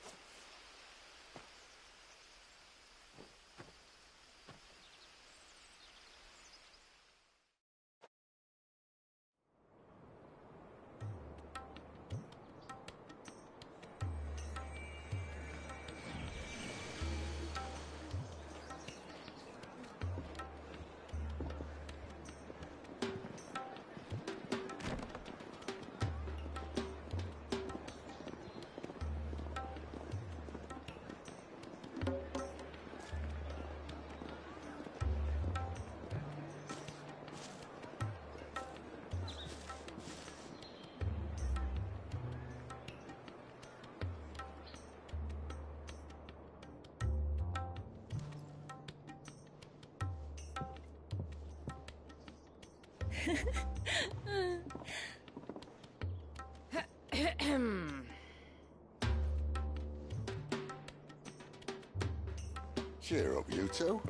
Speaker 8: Cheer up, you two.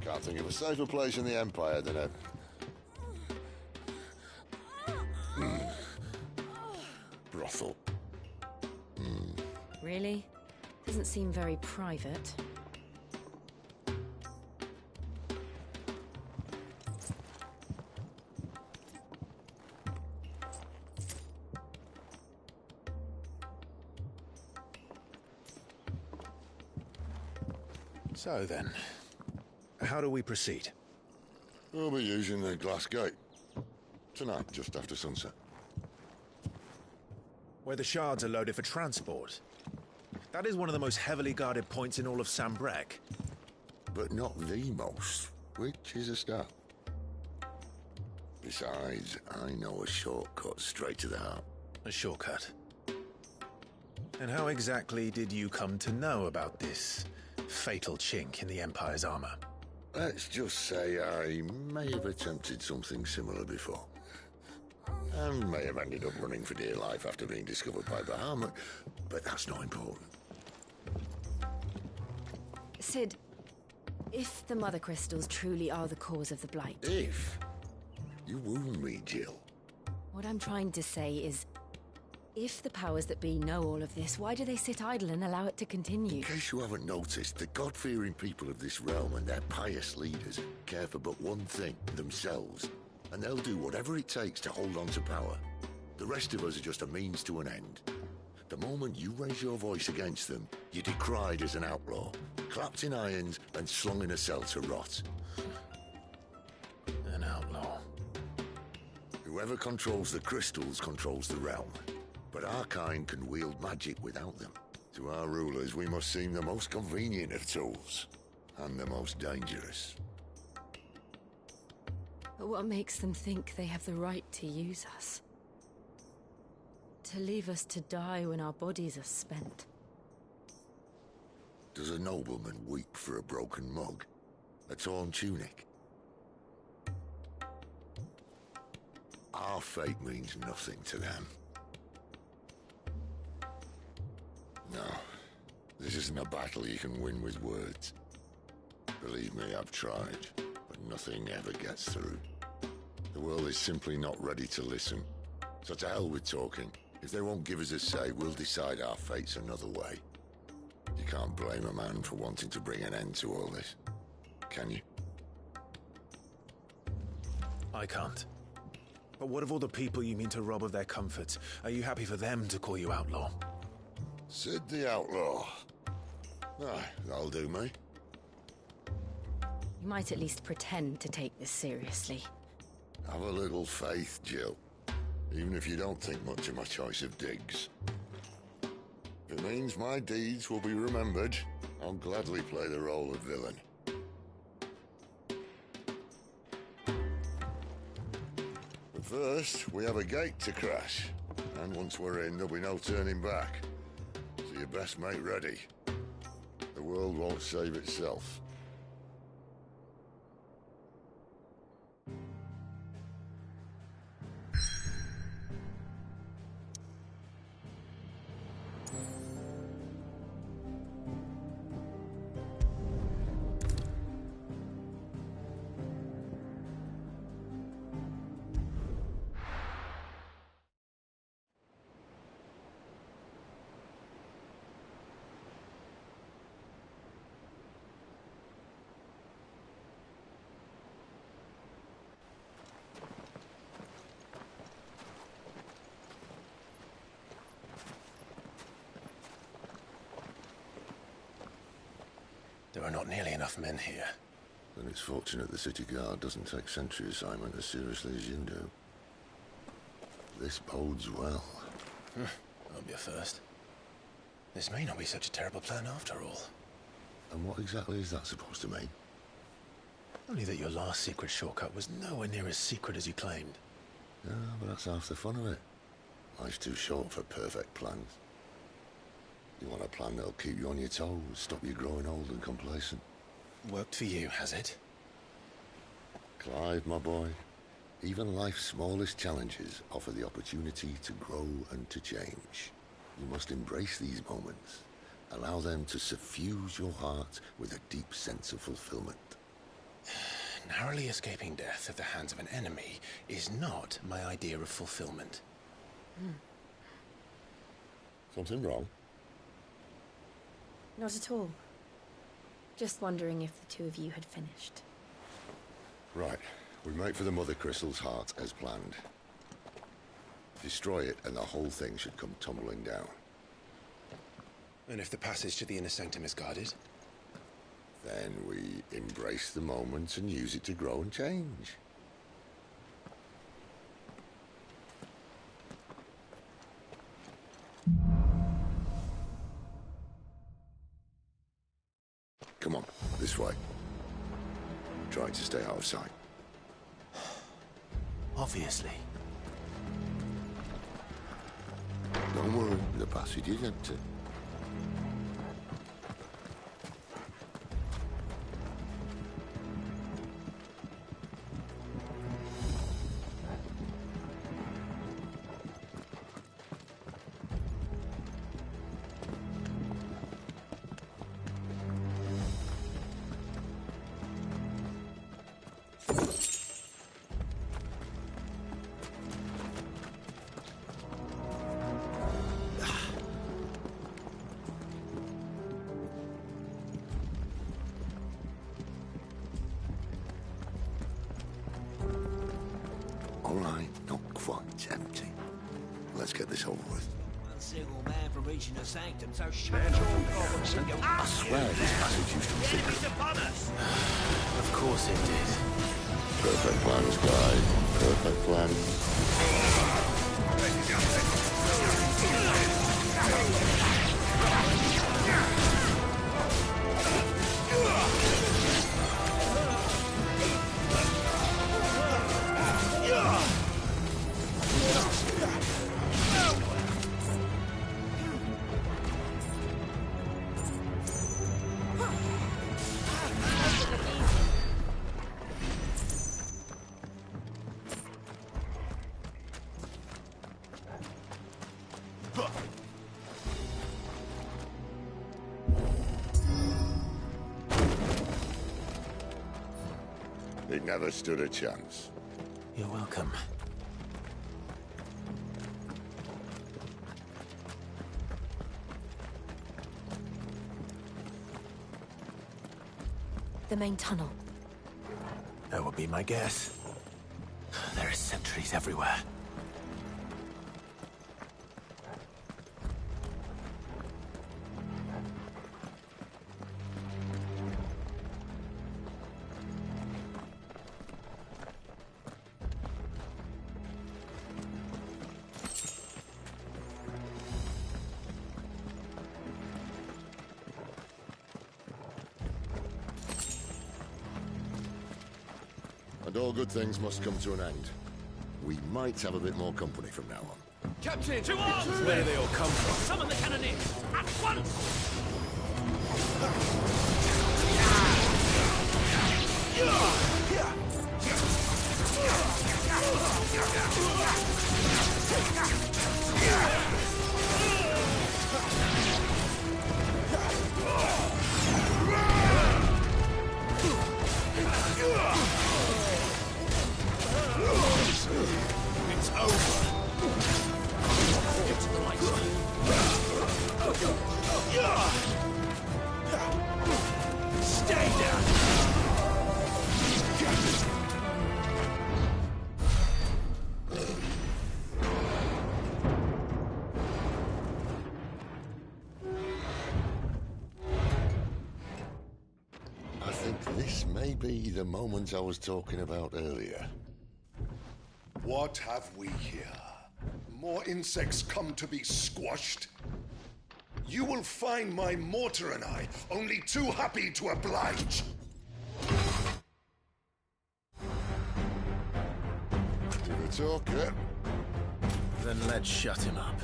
Speaker 8: Can't think of a safer place in the Empire than a... brothel.
Speaker 21: Really? Doesn't seem very private.
Speaker 2: So then, how do we proceed?
Speaker 8: We'll be using the glass gate. Tonight, just after sunset.
Speaker 2: Where the shards are loaded for transport. That is one of the most heavily guarded points in all of Sambrec.
Speaker 8: But not the most, which is a start. Besides, I know a shortcut straight to the heart.
Speaker 2: A shortcut? And how exactly did you come to know about this fatal chink in the Empire's armor?
Speaker 8: Let's just say I may have attempted something similar before. And may have ended up running for dear life after being discovered by Bahamut, but that's not important.
Speaker 21: Sid, if the Mother Crystals truly are the cause of the Blight...
Speaker 8: If? You wound me, Jill.
Speaker 21: What I'm trying to say is, if the powers that be know all of this, why do they sit idle and allow it to continue?
Speaker 8: In case you haven't noticed, the God-fearing people of this realm and their pious leaders care for but one thing, themselves. And they'll do whatever it takes to hold on to power. The rest of us are just a means to an end. The moment you raise your voice against them, you're decried as an outlaw, clapped in irons and slung in a cell to rot.
Speaker 2: An outlaw.
Speaker 8: Whoever controls the crystals controls the realm. But our kind can wield magic without them. To our rulers, we must seem the most convenient of tools, and the most dangerous.
Speaker 21: But what makes them think they have the right to use us? To leave us to die when our bodies are spent?
Speaker 8: Does a nobleman weep for a broken mug? A torn tunic? Our fate means nothing to them. No, this isn't a battle you can win with words. Believe me, I've tried, but nothing ever gets through. The world is simply not ready to listen. So to hell with talking. If they won't give us a say, we'll decide our fates another way. You can't blame a man for wanting to bring an end to all this, can you?
Speaker 2: I can't. But what of all the people you mean to rob of their comforts? Are you happy for them to call you outlaw?
Speaker 8: Sid the Outlaw. Aye, that'll do me.
Speaker 21: You might at least pretend to take this seriously.
Speaker 8: Have a little faith, Jill. Even if you don't think much of my choice of digs. If it means my deeds will be remembered, I'll gladly play the role of villain. But first, we have a gate to crash. And once we're in, there'll be no turning back. So you best make ready. The world won't save itself.
Speaker 2: There are not nearly enough men here.
Speaker 8: Then it's fortunate the city guard doesn't take sentry assignment as seriously as you do. This bodes well.
Speaker 2: That'll be a first. This may not be such a terrible plan after all.
Speaker 8: And what exactly is that supposed to mean?
Speaker 2: Only that your last secret shortcut was nowhere near as secret as you claimed.
Speaker 8: Yeah, but that's half the fun of it. Life's too short for perfect plans. You want a plan that'll keep you on your toes, stop you growing old and complacent.
Speaker 2: Worked for you, has it?
Speaker 8: Clive, my boy, even life's smallest challenges offer the opportunity to grow and to change. You must embrace these moments. Allow them to suffuse your heart with a deep sense of fulfillment.
Speaker 2: Narrowly escaping death at the hands of an enemy is not my idea of fulfillment.
Speaker 8: Something wrong?
Speaker 21: Not at all. Just wondering if the two of you had finished.
Speaker 8: Right. We make for the Mother Crystal's heart as planned. Destroy it and the whole thing should come tumbling down.
Speaker 2: And if the passage to the inner sanctum is guarded?
Speaker 8: Then we embrace the moment and use it to grow and change. Come on, this way. Trying to stay out of sight.
Speaker 2: Obviously.
Speaker 8: Don't worry, the passage is empty. All right, not quite empty. Let's get this over with.
Speaker 7: One single man from reaching the sanctum, so shut your problems and go.
Speaker 8: I swear this passage used to be
Speaker 7: The enemy's upon us!
Speaker 2: Of course it did.
Speaker 8: Perfect plans, guys. Perfect plan. It never stood a chance.
Speaker 2: You're welcome.
Speaker 21: The main tunnel.
Speaker 2: That would be my guess. There are sentries everywhere.
Speaker 8: And all good things must come to an end. We might have a bit more company from now on.
Speaker 22: Captain!
Speaker 7: To arms!
Speaker 22: Where do they all come from?
Speaker 7: Summon the cannoneers! At once!
Speaker 22: It's over.
Speaker 7: It's right.
Speaker 22: Stay down.
Speaker 8: I think this may be the moment I was talking about earlier.
Speaker 13: What have we here? More insects come to be squashed? You will find my mortar and I only too happy to oblige.
Speaker 8: Did we talk yet?
Speaker 2: Then let's shut him up.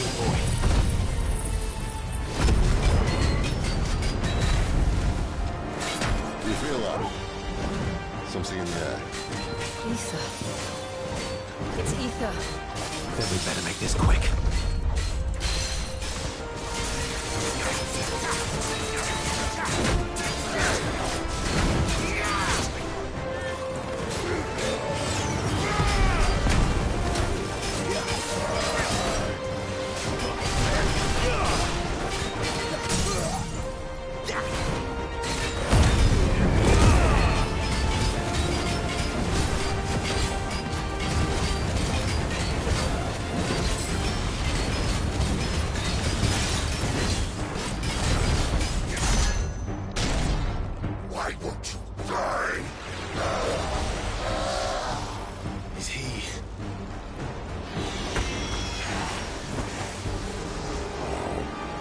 Speaker 15: Hey, boy.
Speaker 8: Do you feel that? Something in the air.
Speaker 21: Ether. It's ether.
Speaker 15: Then we better make this quick.
Speaker 8: Why won't you die?
Speaker 15: Is he...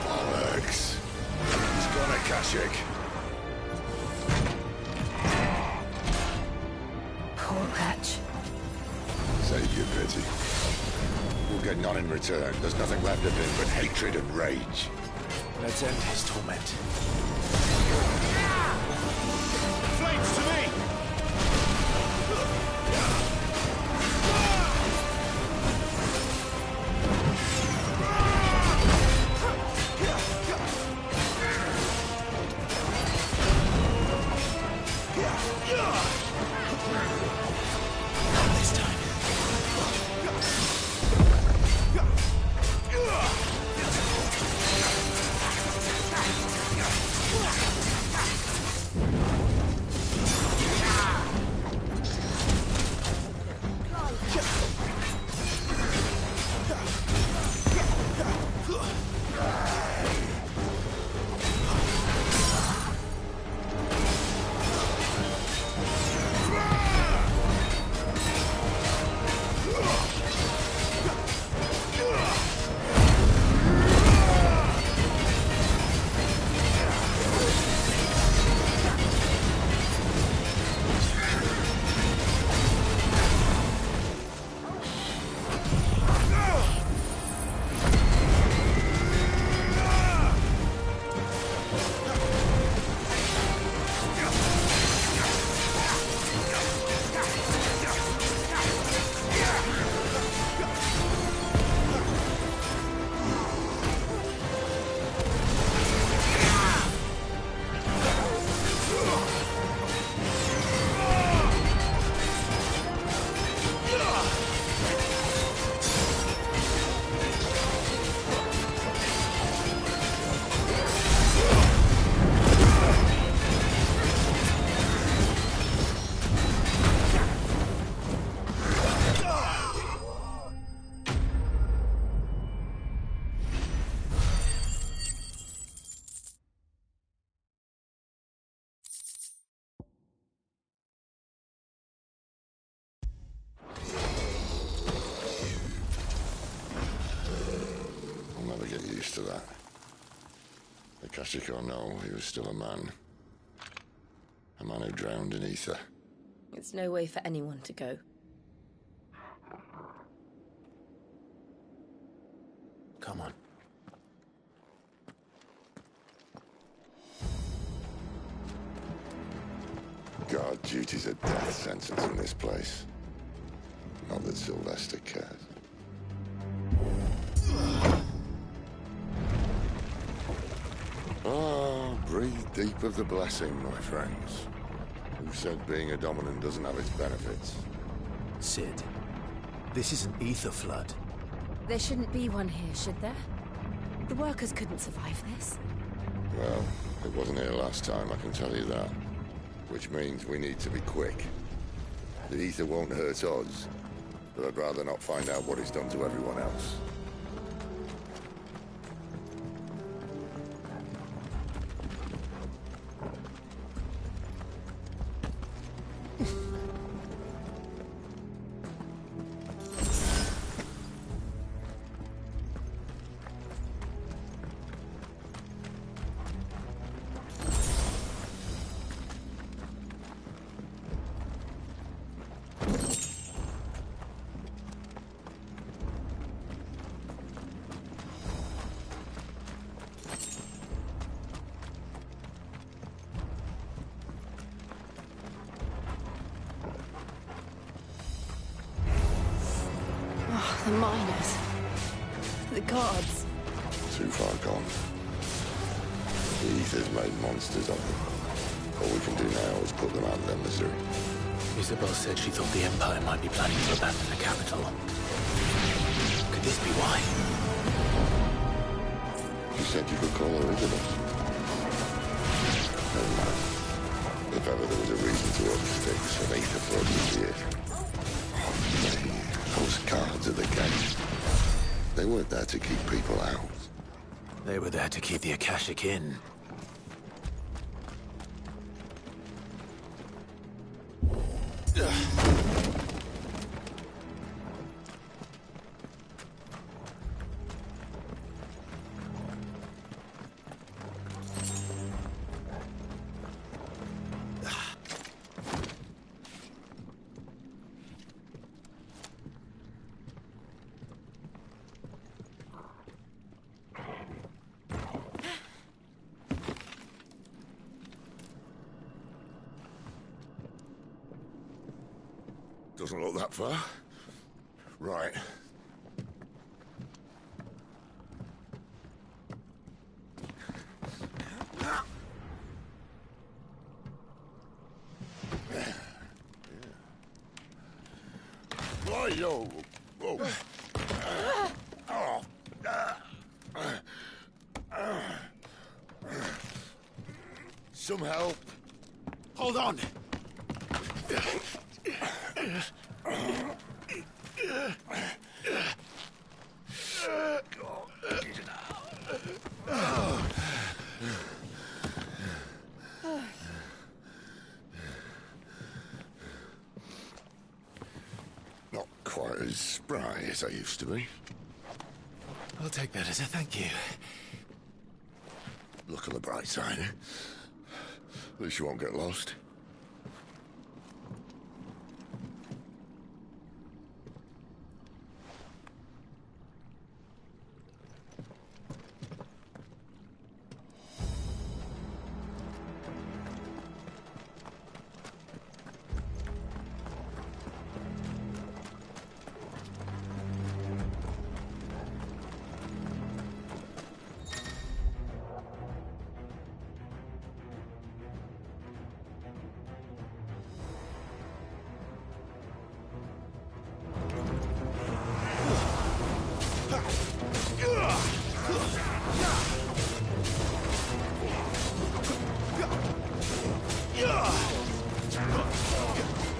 Speaker 8: Bollocks. He's gone, Akashic.
Speaker 21: Poor wretch.
Speaker 8: Save your pity. We'll get none in return. There's nothing left of him but hatred and rage.
Speaker 15: Let's end his torment.
Speaker 22: Flames to me!
Speaker 15: This time.
Speaker 8: I'll never get used to that. Akashic or no, he was still a man. A man who drowned in ether.
Speaker 9: It's no way for anyone to go.
Speaker 15: Come on.
Speaker 8: Guard duty's a death sentence in this place. Not that Sylvester cares. Ah, breathe deep of the blessing, my friends. Who said being a dominant doesn't have its benefits?
Speaker 15: Sid, this is an ether flood.
Speaker 9: There shouldn't be one here, should there? The workers couldn't survive this.
Speaker 8: Well, it wasn't here last time, I can tell you that. Which means we need to be quick. The ether won't hurt us, but I'd rather not find out what it's done to everyone else.
Speaker 9: The miners. The guards.
Speaker 8: Too far gone. The Ether's made monsters of them. All we can do now is put them out of their misery.
Speaker 2: Isabel said she thought the Empire might be planning to abandon the capital. Could this be why?
Speaker 8: You said you could call her Isabel. Never mind. If ever there was a reason to up sticks, an Ether flood would be it. Those guards at the gate. They weren't there to keep people out.
Speaker 2: They were there to keep the Akashic in.
Speaker 8: Doesn't look that far. Right. Yo. Oh. Some help.
Speaker 6: Hold on.
Speaker 8: Not quite as spry as I used to be.
Speaker 2: I'll take that as a thank you.
Speaker 8: Look on the bright side, eh? At least you won't get lost.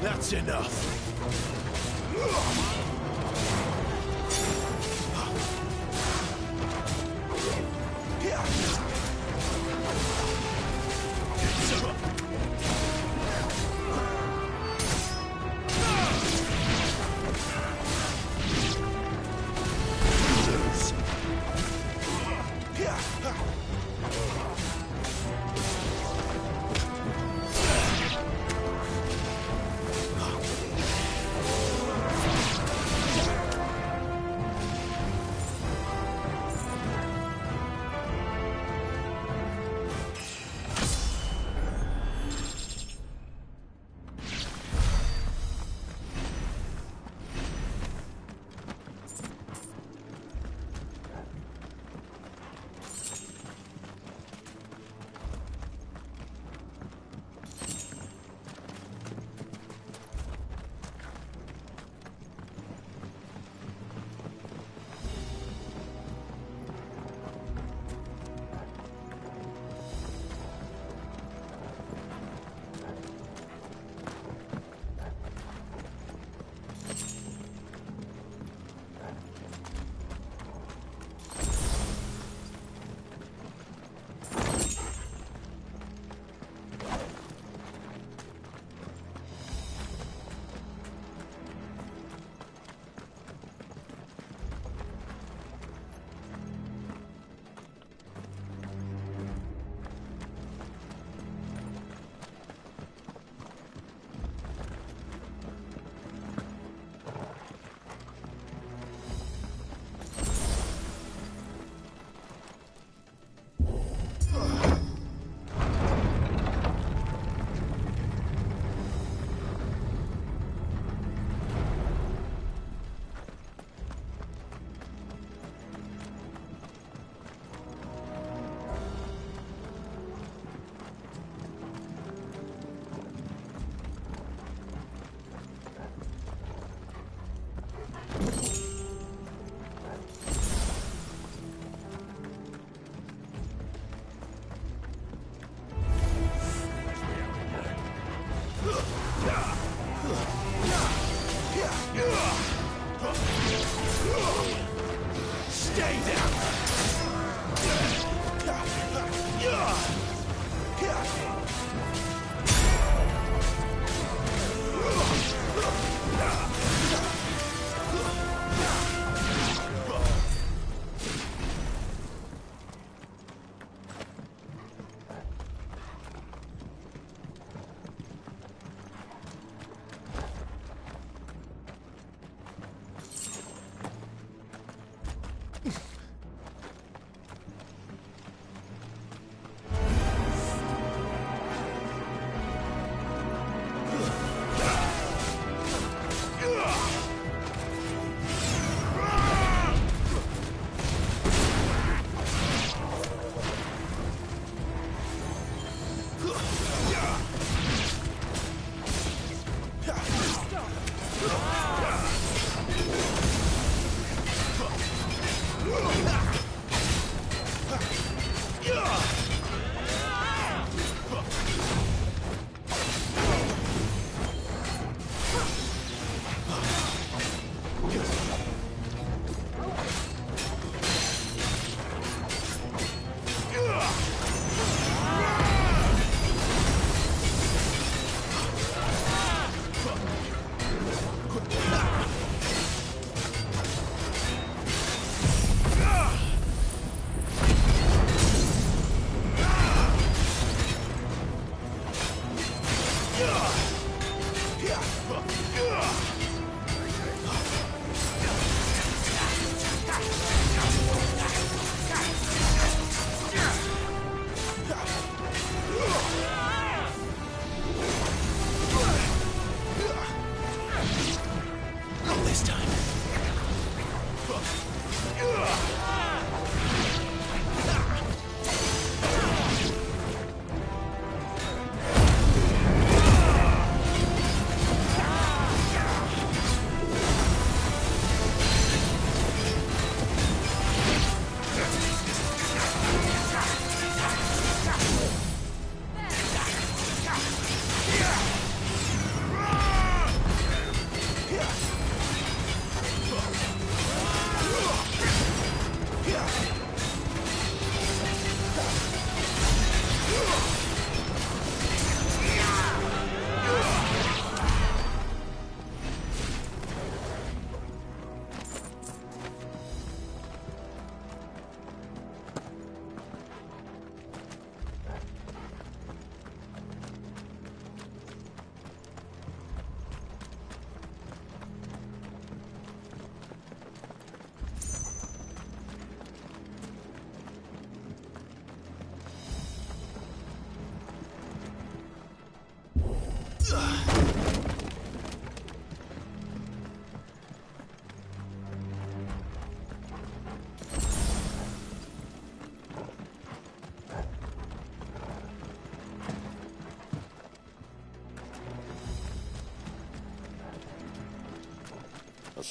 Speaker 2: That's enough.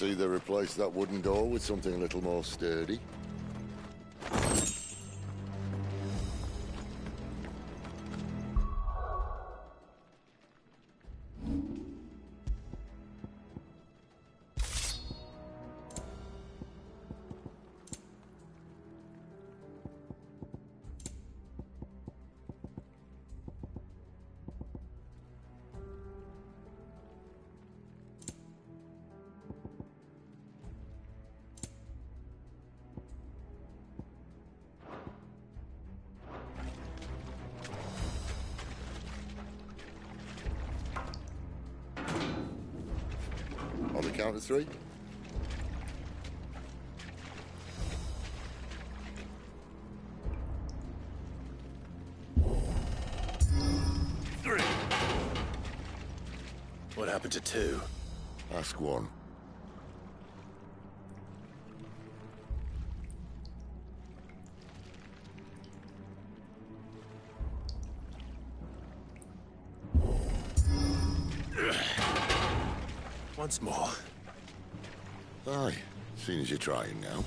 Speaker 8: Let's either replace that wooden door with something a little more sturdy. On the count of 3.
Speaker 15: What happened to 2?
Speaker 8: Ask 1.
Speaker 15: Once more.
Speaker 8: Aye, seeing as you're trying now.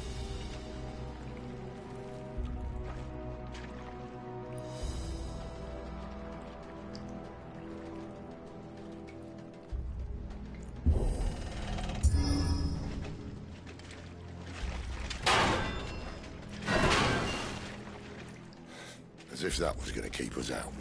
Speaker 8: As if that was going to keep us out.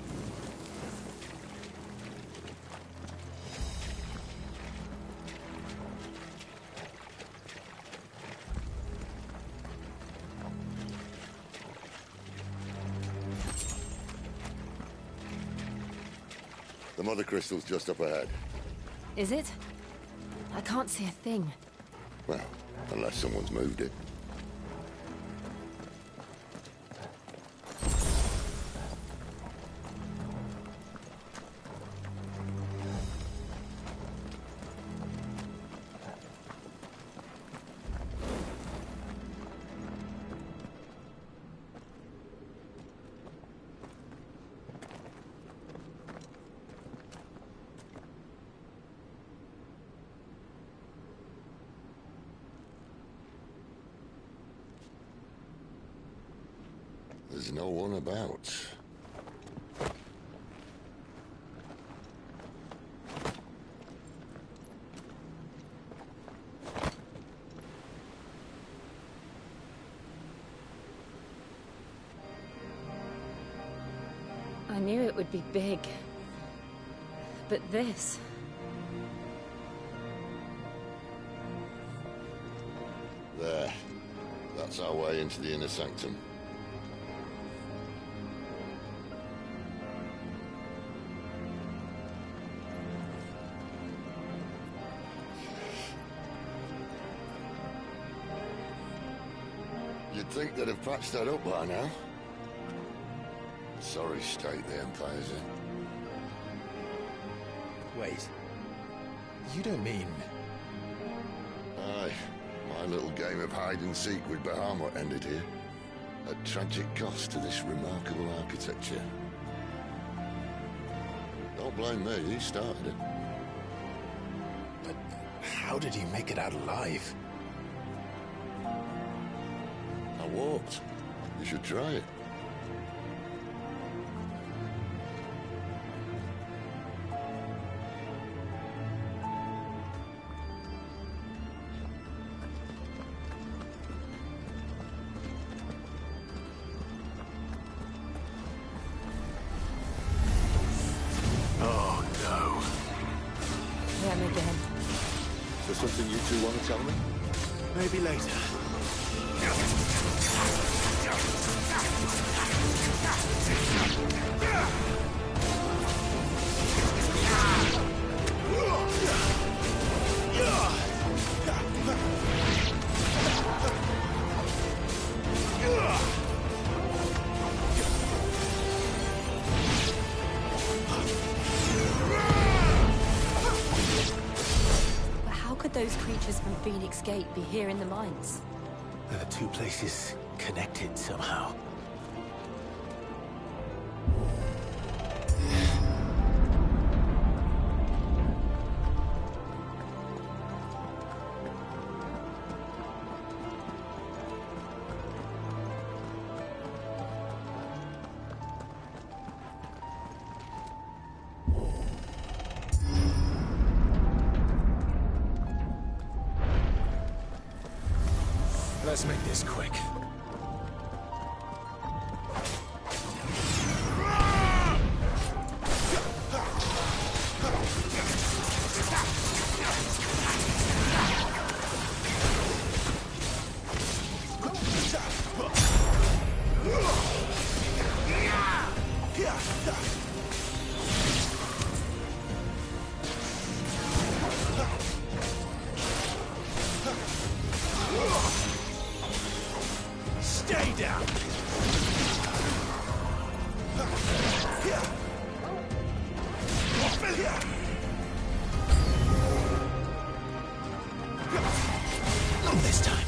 Speaker 8: The mother crystal's just up ahead.
Speaker 9: Is it? I can't see a thing.
Speaker 8: Well, unless someone's moved it. There's no one about.
Speaker 9: I knew it would be big. But this...
Speaker 8: There. That's our way into the inner sanctum. You'd think they'd have patched that up by now. Sorry state the Empire's in.
Speaker 2: Wait. You don't mean...
Speaker 8: Aye. My little game of hide-and-seek with Bahamut ended here. At tragic cost to this remarkable architecture. Don't blame me, he started it.
Speaker 2: But how did he make it out alive?
Speaker 8: I walked. You should try it.
Speaker 15: Oh, no.
Speaker 9: Them again.
Speaker 8: Is there something you two want to tell me?
Speaker 15: Maybe later.
Speaker 9: But how could those creatures from Phoenix Gate be here in the mines?
Speaker 15: Are the 2 places connected somehow? Let's make this quick. Stay down! Not this time.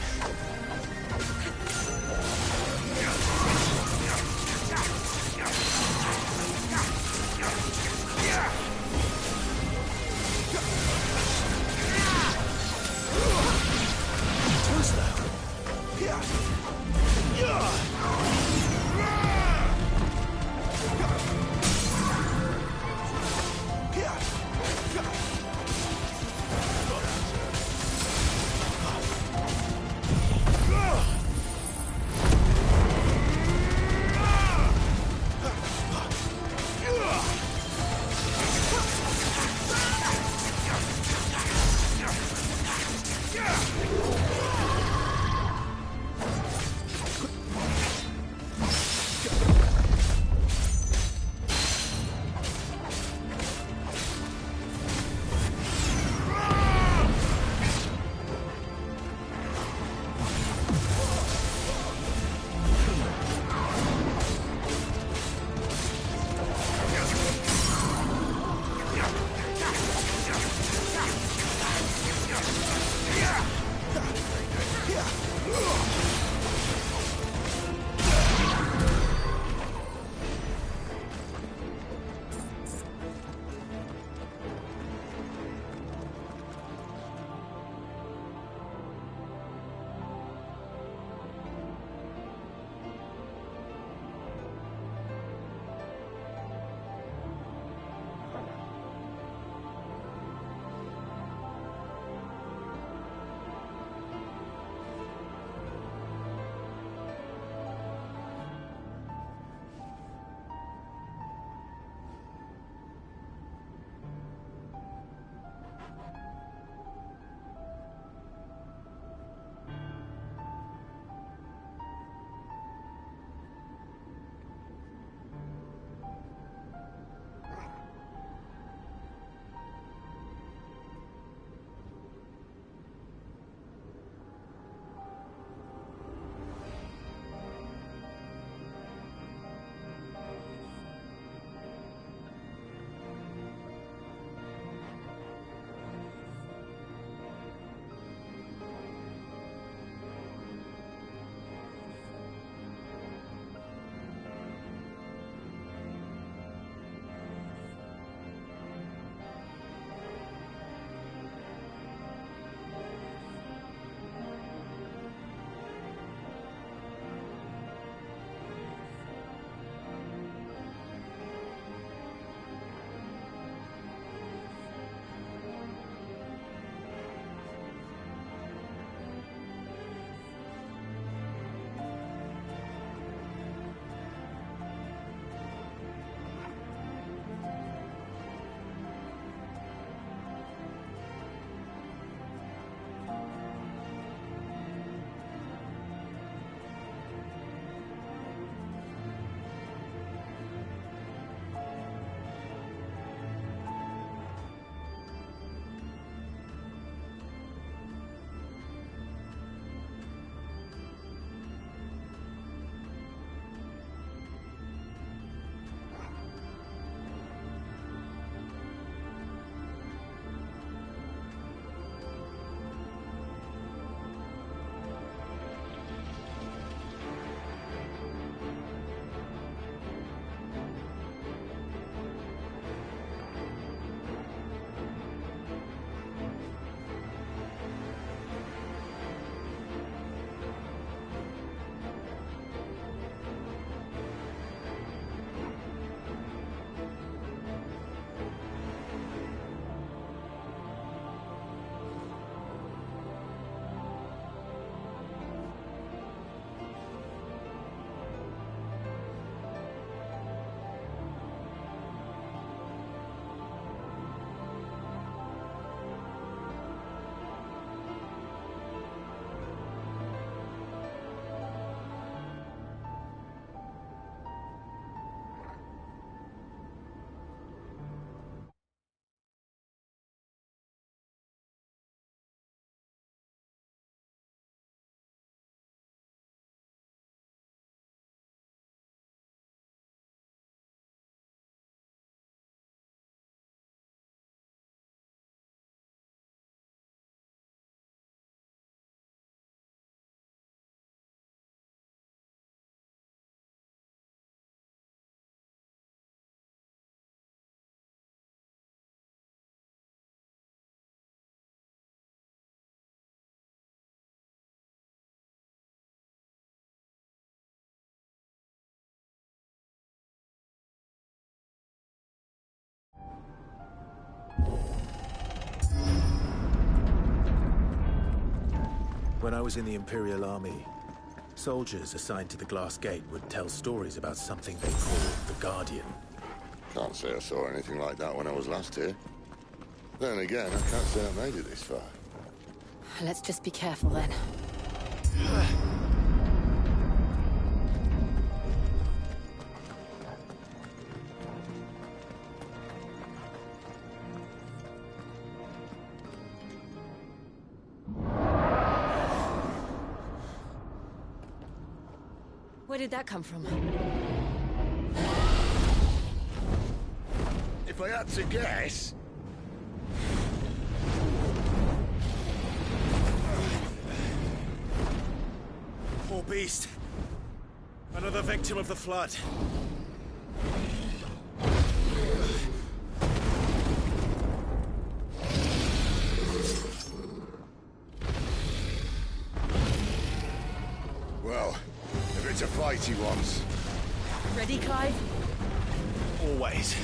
Speaker 15: Too slow.
Speaker 2: When I was in the Imperial Army, soldiers assigned to the Glass Gate would tell stories about something they called the Guardian.
Speaker 8: Can't say I saw anything like that when I was last here. Then again, I can't say I made it this far.
Speaker 9: Let's just be careful then. Where did that come from?
Speaker 8: If I had to guess...
Speaker 2: Poor beast. Another victim of the flood.
Speaker 8: Well, if it's a fight he wants...
Speaker 9: Ready, Clive?
Speaker 2: Always.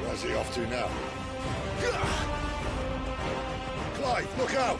Speaker 8: Where's he off to now? Clive, look out!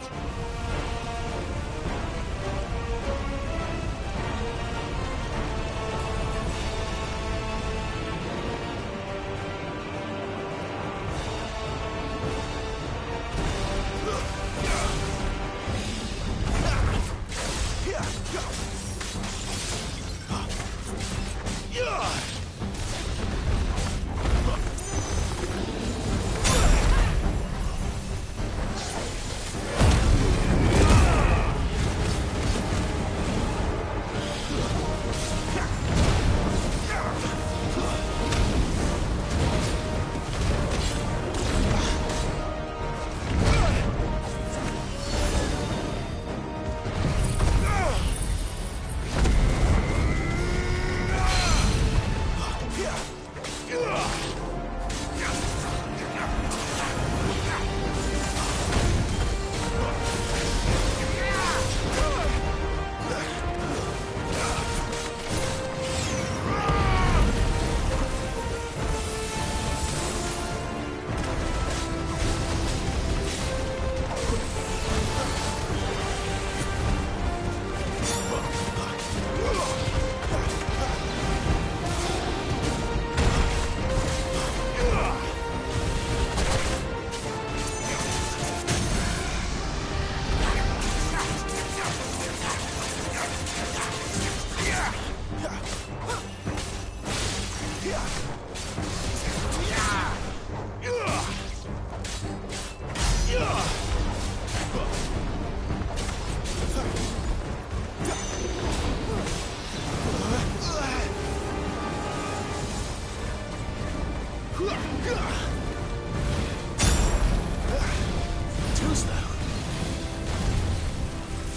Speaker 2: Too slow.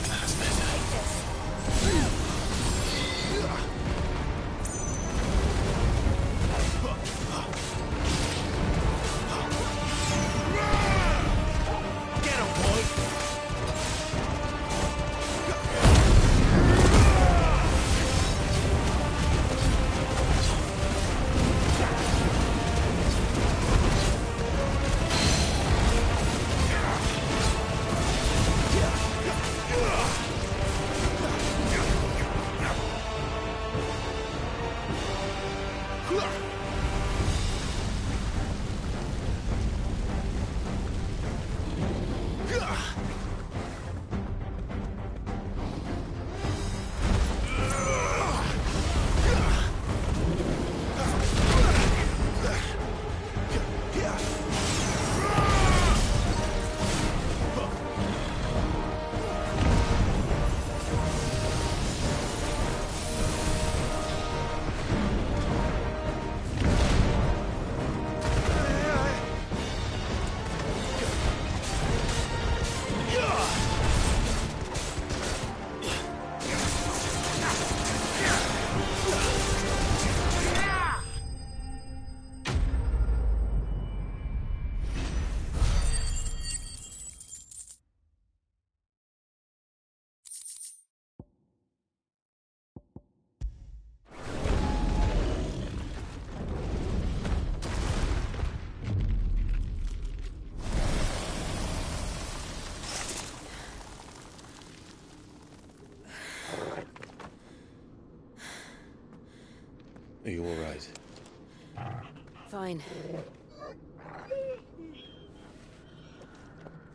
Speaker 2: That's better.
Speaker 4: Get him, boy!
Speaker 2: Are you all right?
Speaker 9: Fine.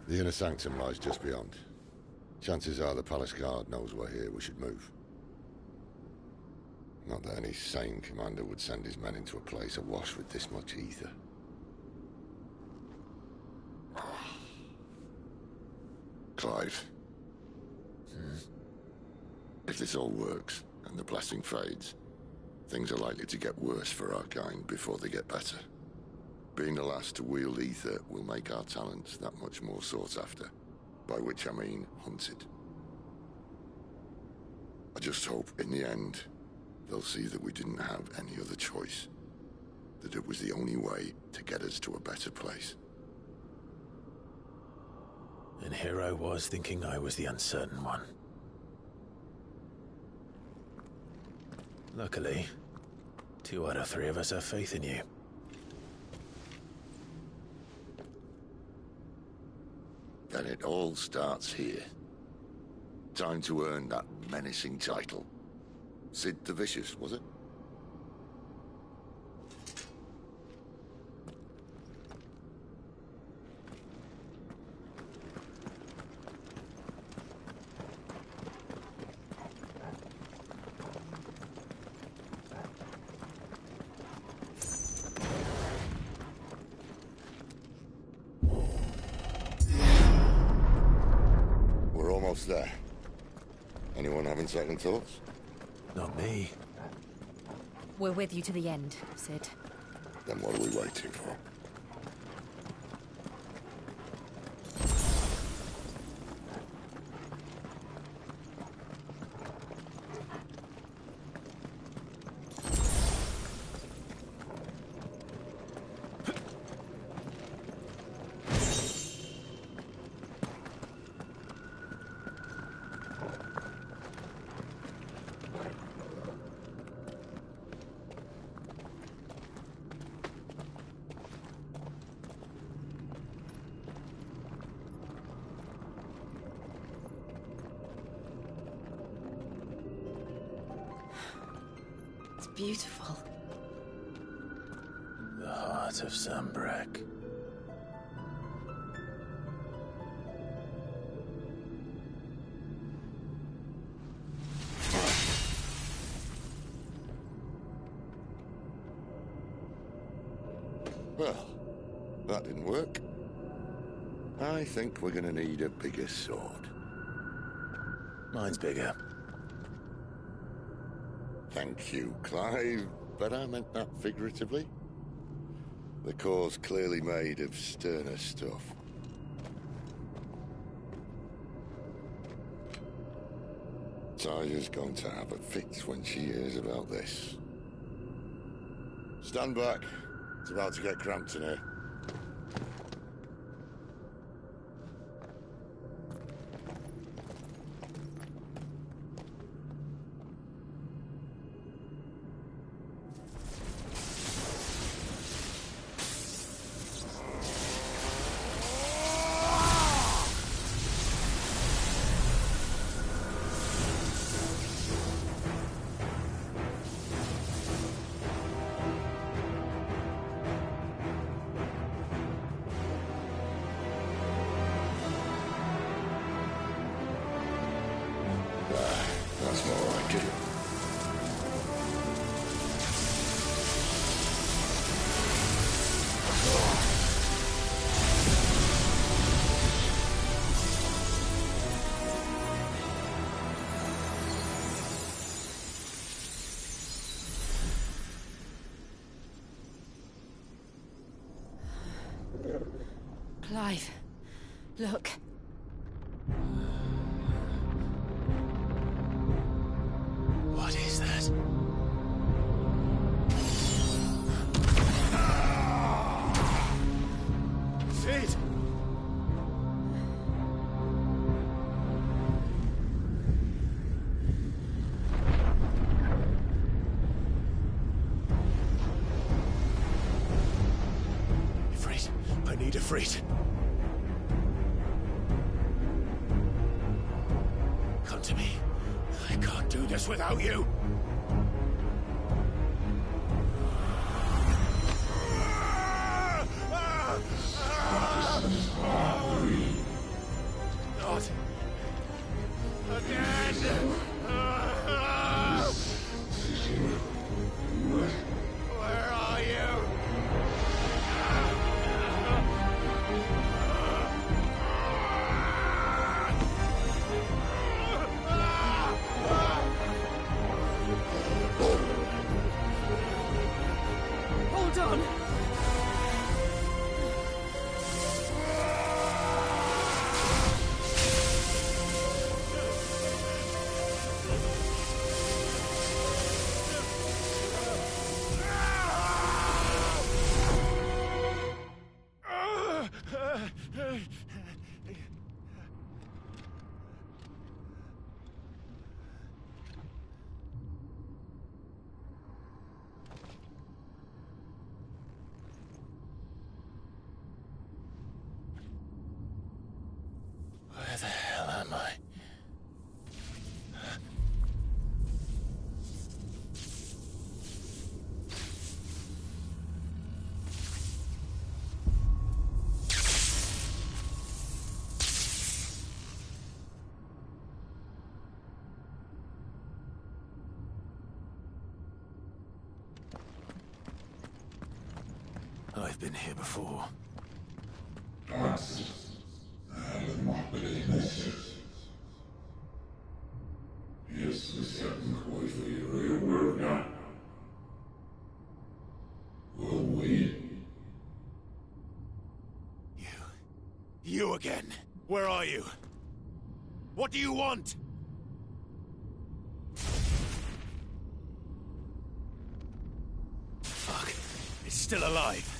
Speaker 8: The inner sanctum lies just beyond. Chances are the palace guard knows we're here. We should move. Not that any sane commander would send his men into a place awash with this much ether. Clive. If this all works, and the blessing fades, things are likely to get worse for our kind before they get better. Being the last to wield ether will make our talents that much more sought after, by which I mean hunted. I just hope, in the end, they'll see that we didn't have any other choice. That it was the only way to get us to a better place.
Speaker 2: And here I was thinking I was the uncertain one. Luckily, 2 out of 3 of us have faith in you.
Speaker 8: Then it all starts here. Time to earn that menacing title. Sid the Vicious, was it? We're almost there. Anyone having second thoughts?
Speaker 2: Not me.
Speaker 9: We're with you to the end, Sid.
Speaker 8: Then what are we waiting for?
Speaker 1: It's beautiful.
Speaker 2: The heart of Sambrek.
Speaker 8: Well, that didn't work. I think we're gonna need a bigger sword.
Speaker 2: Mine's bigger.
Speaker 8: Thank you, Clive, but I meant that figuratively. The core's clearly made of sterner stuff. Tyler's going to have a fit when she hears about this. Stand back. It's about to get cramped in here. That's more like it.
Speaker 21: Clive, look.
Speaker 2: What is that?
Speaker 22: Sid!
Speaker 2: Ifrit, I need Ifrit. Come to me. I can't do this without you. Not again. Where are you?
Speaker 21: Hold on!
Speaker 2: Where the hell am I? I've been here before. You again. Where are you? What do you want? Fuck. It's still alive.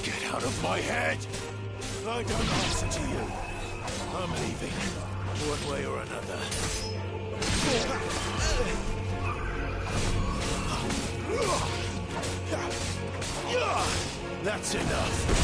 Speaker 2: Get out of my head! I don't answer to you. I'm leaving, one way or another. That's enough.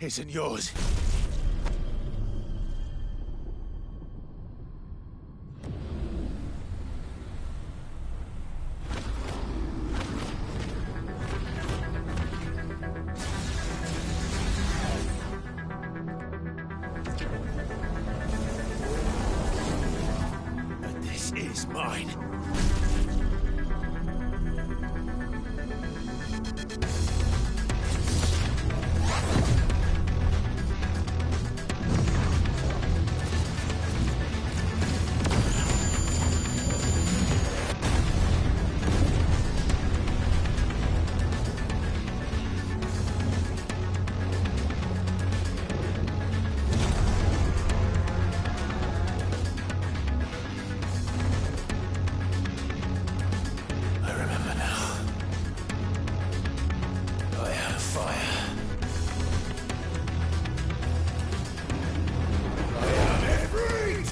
Speaker 15: isn't yours. But this is mine. I remember now. I have fire. I am every.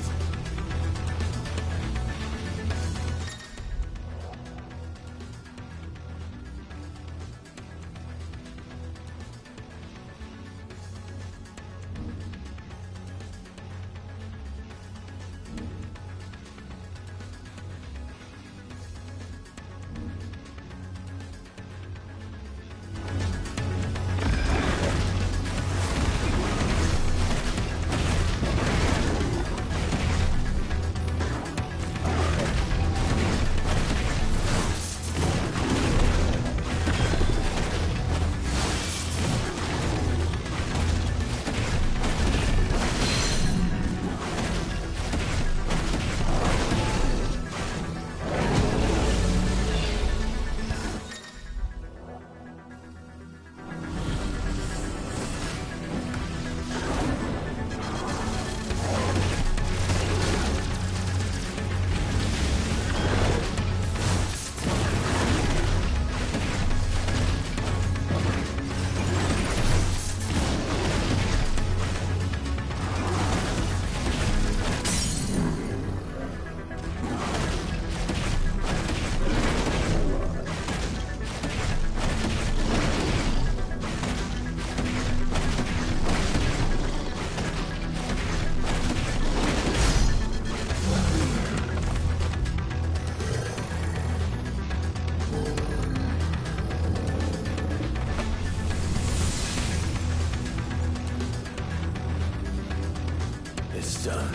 Speaker 15: It's done.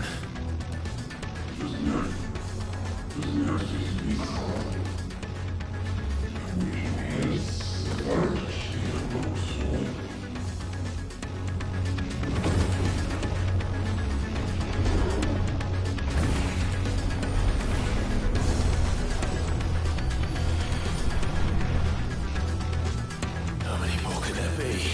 Speaker 15: How many more could there be?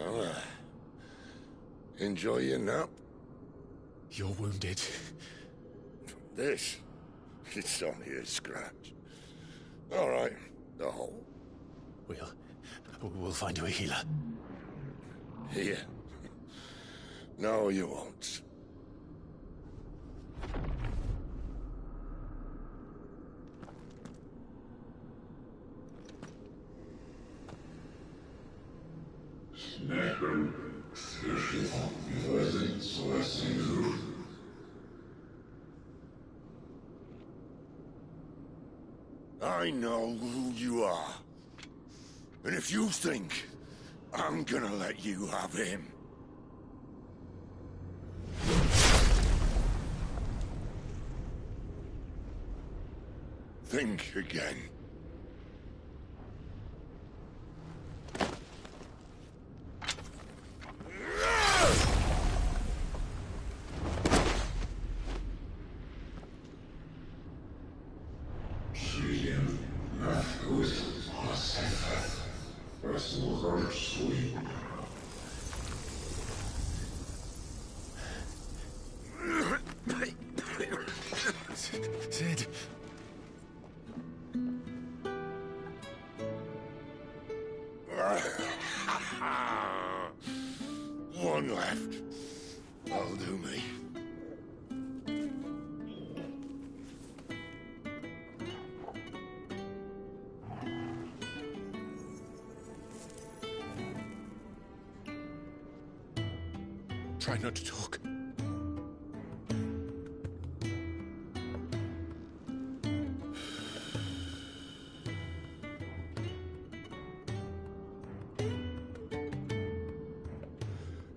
Speaker 8: Well, enjoy your nap.
Speaker 2: You're wounded.
Speaker 8: This? It's only a scratch. All right, the hole.
Speaker 2: We'll find you a healer.
Speaker 8: Here. No, you won't. I know who you are. And if you think I'm gonna let you have him... think again.
Speaker 2: Sid.
Speaker 8: One left. That'll do me.
Speaker 2: Try not to talk.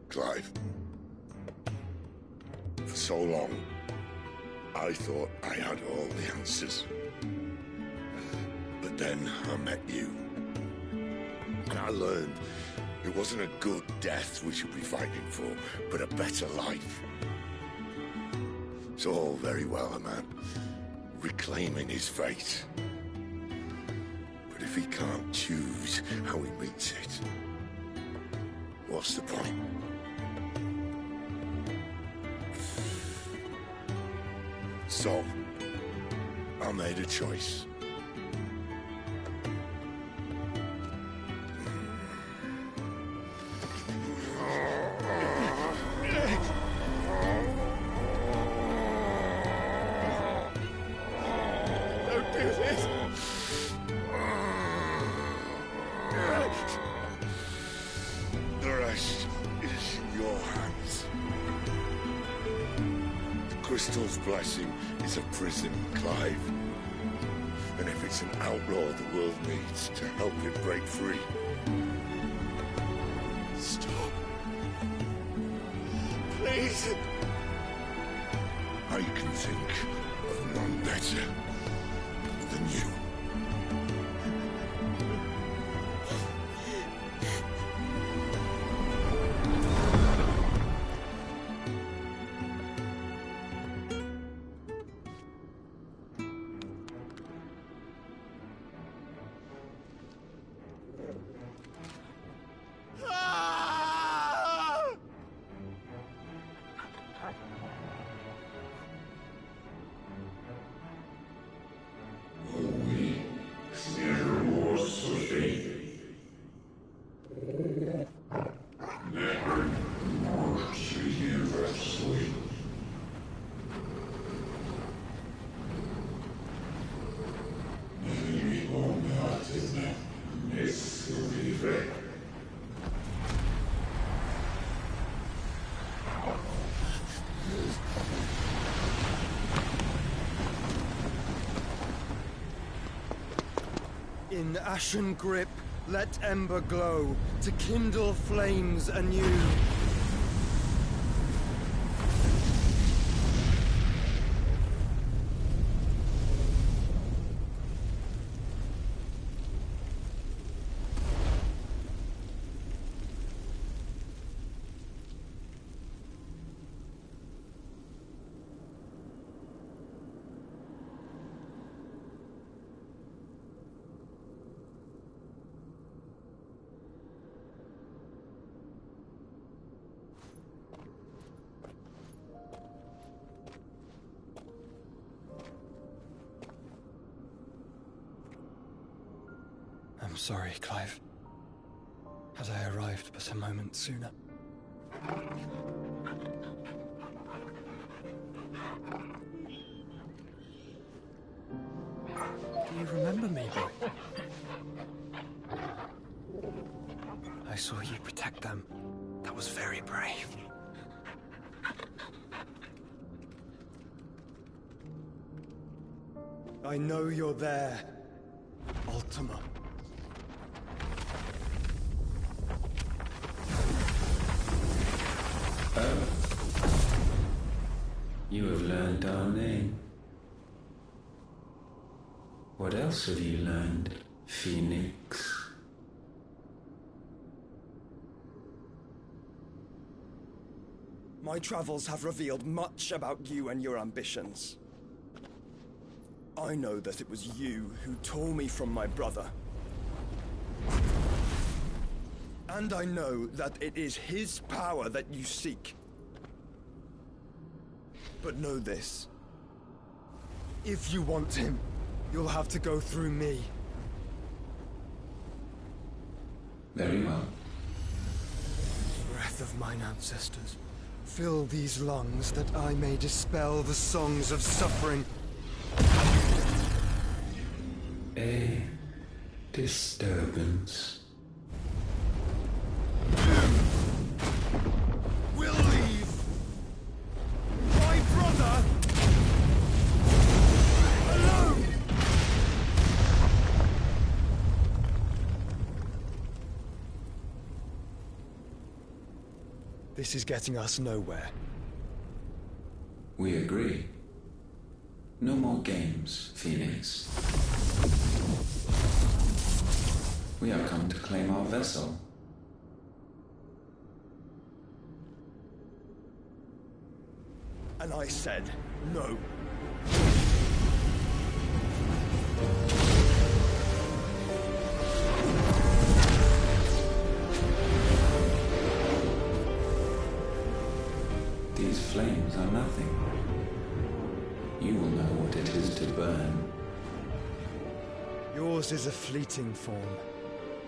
Speaker 8: Clive. For so long, I thought I had all the answers. But then I met you. And I learned it wasn't a good death we should be fighting for, but a better life. It's all very well, a man reclaiming his fate. But if he can't choose how he meets it, what's the point? So, I made a choice.
Speaker 2: Don't do this!
Speaker 8: The rest is in your hands. The crystal's blessing is a prison, Clive. And if it's an outlaw the world needs to help it break free...
Speaker 2: Stop. Please.
Speaker 8: I can think of none better than you.
Speaker 3: In ashen grip, let ember glow, to kindle flames anew. I'm sorry, Clive. Had I arrived but a moment sooner. Do you remember me, boy? I saw you protect them. That was very brave. I know you're there, Ultima.
Speaker 23: Oh. You have learned our name. What else have you learned, Phoenix?
Speaker 3: My travels have revealed much about you and your ambitions. I know that it was you who tore me from my brother. And I know that it is his power that you seek. But know this. If you want him, you'll have to go through me.
Speaker 23: Very well.
Speaker 3: Breath of mine ancestors, fill these lungs that I may dispel the songs of suffering.
Speaker 23: A disturbance.
Speaker 3: We'll leave. My brother alone. This is getting us nowhere.
Speaker 23: We agree. No more games, Phoenix. We have come to claim our vessel.
Speaker 3: And I said no.
Speaker 23: These flames are nothing. You will know what it is to burn.
Speaker 3: Yours is a fleeting form.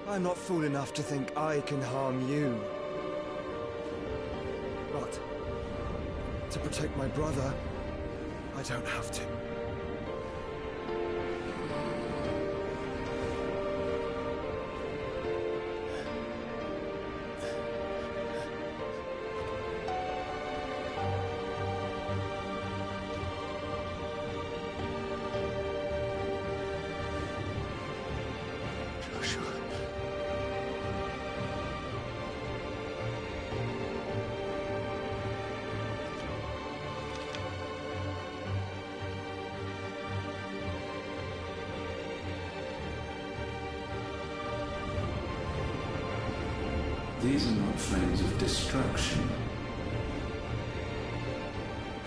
Speaker 3: I'm not fool enough to think I can harm you. But to protect my brother, I don't have to.
Speaker 23: These are not flames of destruction.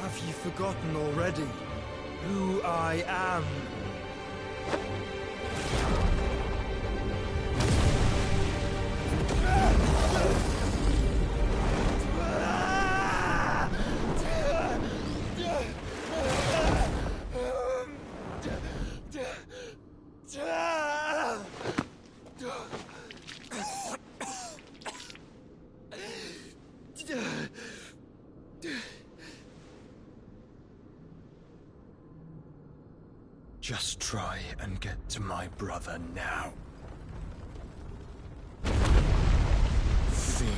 Speaker 3: Have you forgotten already who I am? Just try and get to my brother now. Fiend.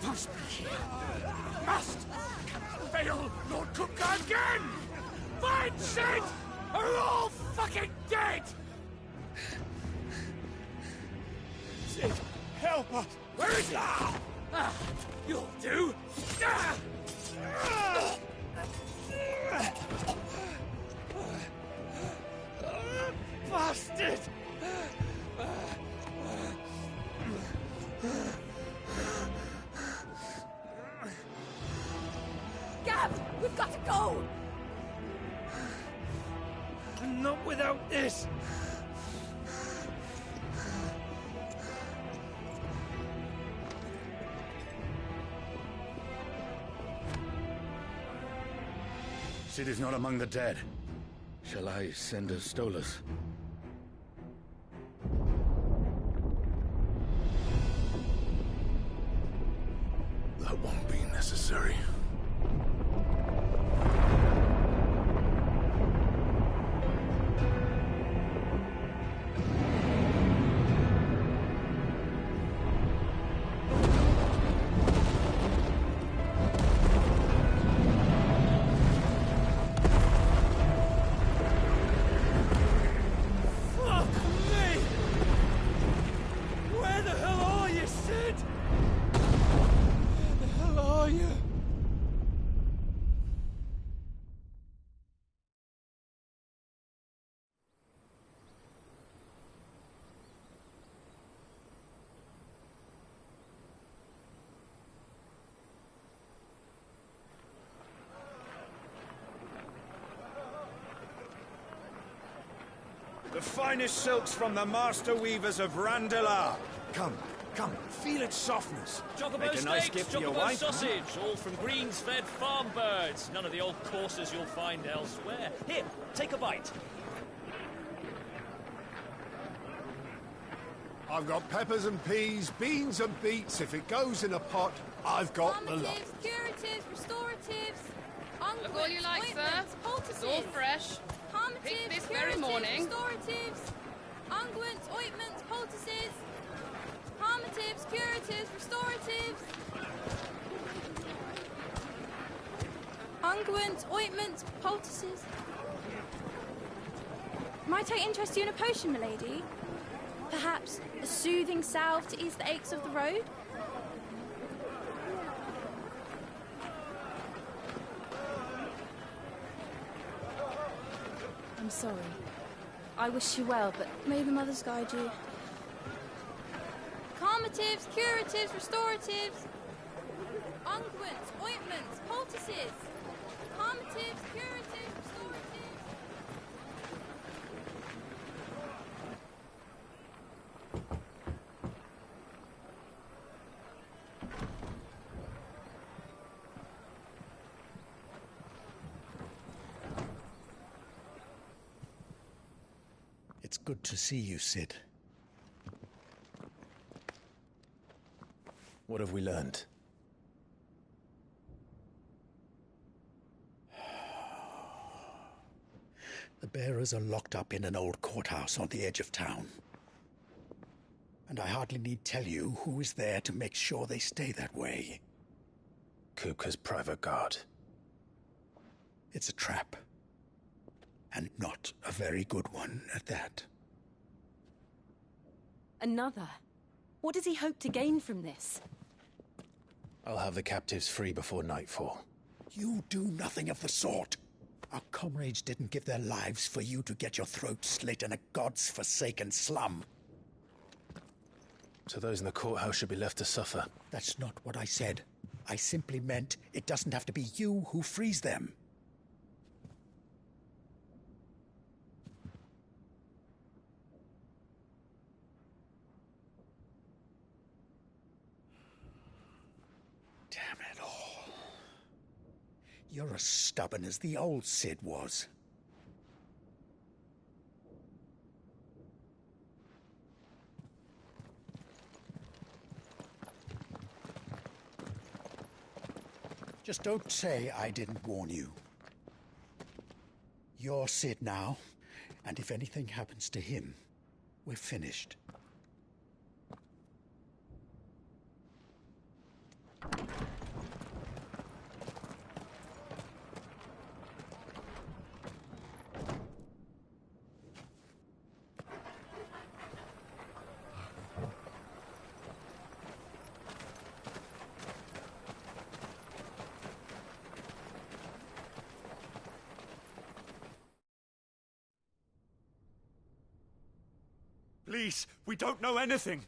Speaker 6: must be here. Must! Cannot fail Lord Kupka again! Find Sid! Or we're all fucking dead! Sid, help us! Where is he? You'll do! Bastard!
Speaker 10: Gab, we've got to go!
Speaker 6: Not without this!
Speaker 11: Sid is not among the dead. Shall I send a Stolas?
Speaker 13: That won't be necessary.
Speaker 12: The finest silks from the master weavers of Randalar. Come, come, feel its softness.
Speaker 16: Chocobo
Speaker 12: Make a nice
Speaker 16: steaks,
Speaker 12: gift for your
Speaker 16: chocobo
Speaker 12: wife.
Speaker 16: sausage, all from greens-fed farm birds. None of the old courses you'll find elsewhere. Here, take a bite.
Speaker 17: I've got peppers and peas, beans and beets. If it goes in a pot, I've got the lot.
Speaker 10: Curatives, restoratives,
Speaker 25: Look all you like, sir. It's all fresh. Picked this very morning.
Speaker 10: Restoratives, unguents, ointments, poultices, palmatives, curatives, restoratives, unguents, ointments, poultices. Might I interest you in a potion, milady? Perhaps a soothing salve to ease the aches of the road? I'm sorry. I wish you well, but may the mothers guide you. Calmatives, curatives, restoratives, unguents, ointments, poultices. Calmatives, curatives, restoratives.
Speaker 2: It's good to see you, Sid. What have we learned? The bearers are locked up in an old courthouse on the edge of town. And I hardly need tell you who is there to make sure they stay that way. Kupka's private guard. It's a trap. And not a very good one at that.
Speaker 9: Another? What does he hope to gain from this?
Speaker 2: I'll have the captives free before nightfall. You do nothing of the sort. Our comrades didn't give their lives for you to get your throat slit in a god's forsaken slum. So those in the courthouse should be left to suffer. That's not what I said. I simply meant it doesn't have to be you who frees them. Damn it all. You're as stubborn as the old Sid was. Just don't say I didn't warn you. You're Sid now, and if anything happens to him, we're finished.
Speaker 12: Please, we don't know anything.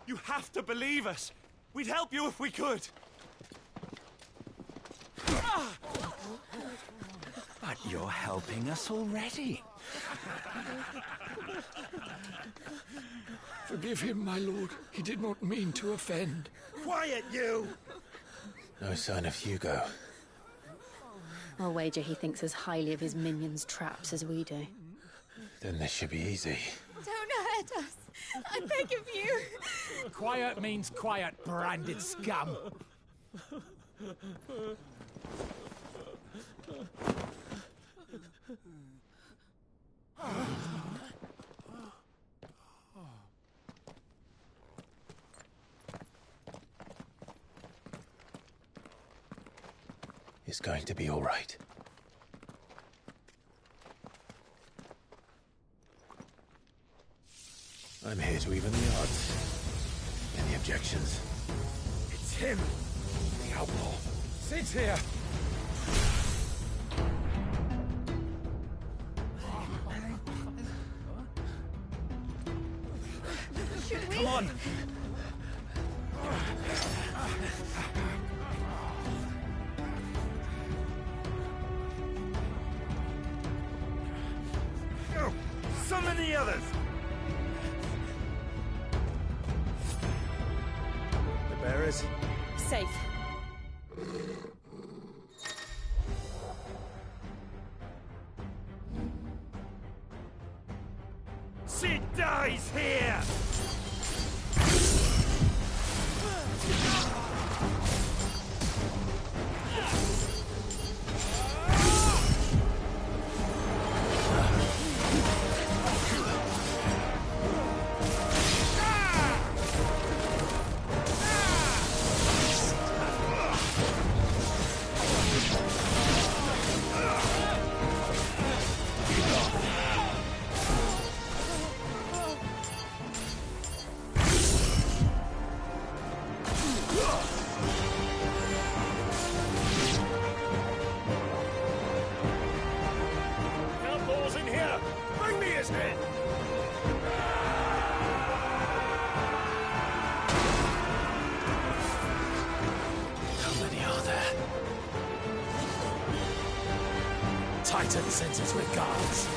Speaker 12: You have to believe us. We'd help you if we could.
Speaker 14: But you're helping us already.
Speaker 2: Forgive him, my lord. He did not mean to offend.
Speaker 12: Quiet, you!
Speaker 2: No sign of Hugo.
Speaker 21: I'll wager he thinks as highly of his minions' traps as we do.
Speaker 2: Then this should be easy.
Speaker 18: Don't hurt us. I beg of you.
Speaker 4: Quiet means quiet, branded scum.
Speaker 2: It's going to be all right. I'm here to even the odds. Any objections?
Speaker 4: It's him, the outlaw. Sit here.
Speaker 18: Should we?
Speaker 4: Come on.
Speaker 12: Go! Summon the others! The bearers?
Speaker 21: Safe.
Speaker 12: Sid dies here!
Speaker 4: Outlaws in here. Bring me his head.
Speaker 2: How many are there?
Speaker 4: Titan sends his regards.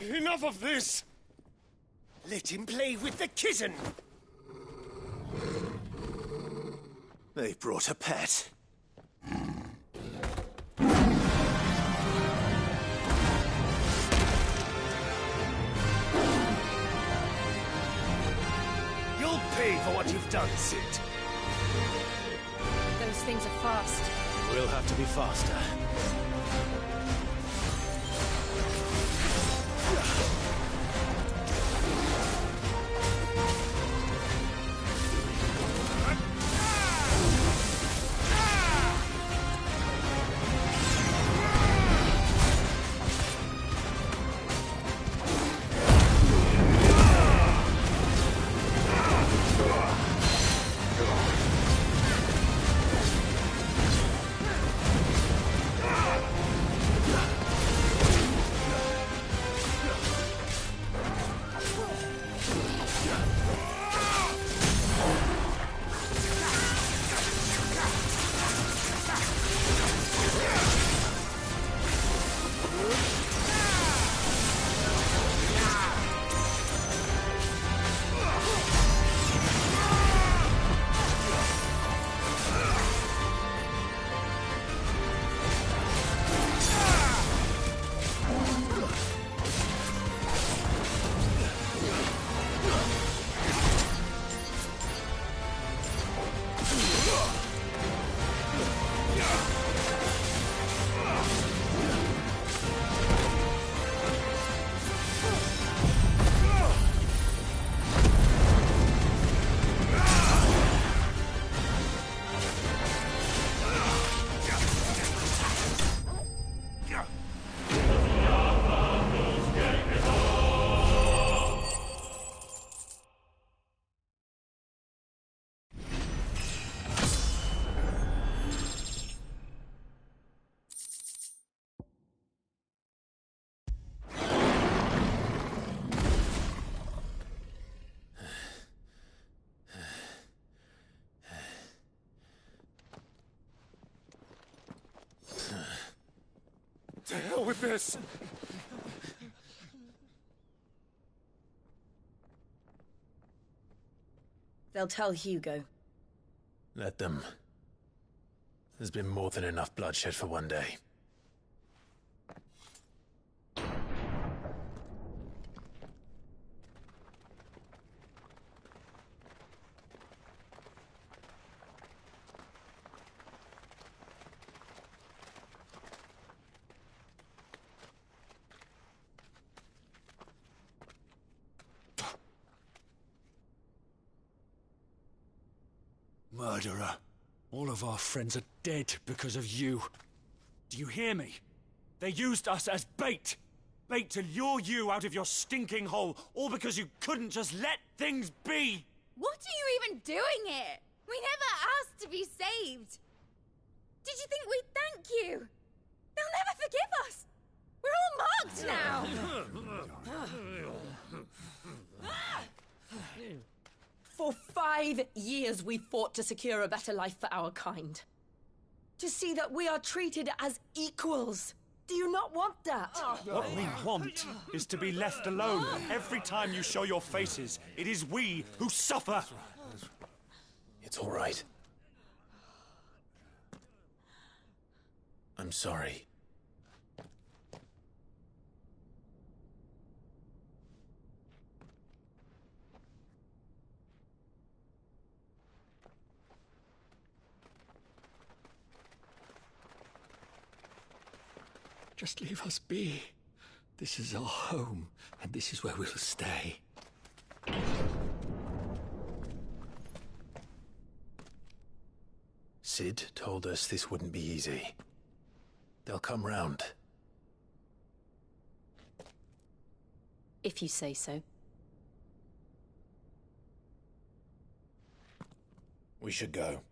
Speaker 12: Enough of this! Let him play with the kitten!
Speaker 14: They brought a pet.
Speaker 12: You'll pay for what you've done, Sid.
Speaker 21: Those things are fast.
Speaker 14: We'll have to be faster.
Speaker 15: To hell with this!
Speaker 5: They'll tell Hugo.
Speaker 2: Let them. There's been more than enough bloodshed for one day.
Speaker 12: Murderer. All of our friends are dead because of you. Do you hear me? They used us as bait. Bait to lure you out of your stinking hole, all because you couldn't just let things be.
Speaker 18: What are you even doing here? We never asked to be saved. Did you think we'd thank you? They'll never forgive us. We're all marked now.
Speaker 5: For 5 years we fought to secure a better life for our kind. To see that we are treated as equals. Do you not want that?
Speaker 12: What we want is to be left alone. Every time you show your faces, it is we who suffer.
Speaker 2: It's all right. I'm sorry.
Speaker 6: Just leave us be. This is our home, and this is where we'll stay.
Speaker 2: Sid told us this wouldn't be easy. They'll come round.
Speaker 5: If you say so.
Speaker 2: We should go.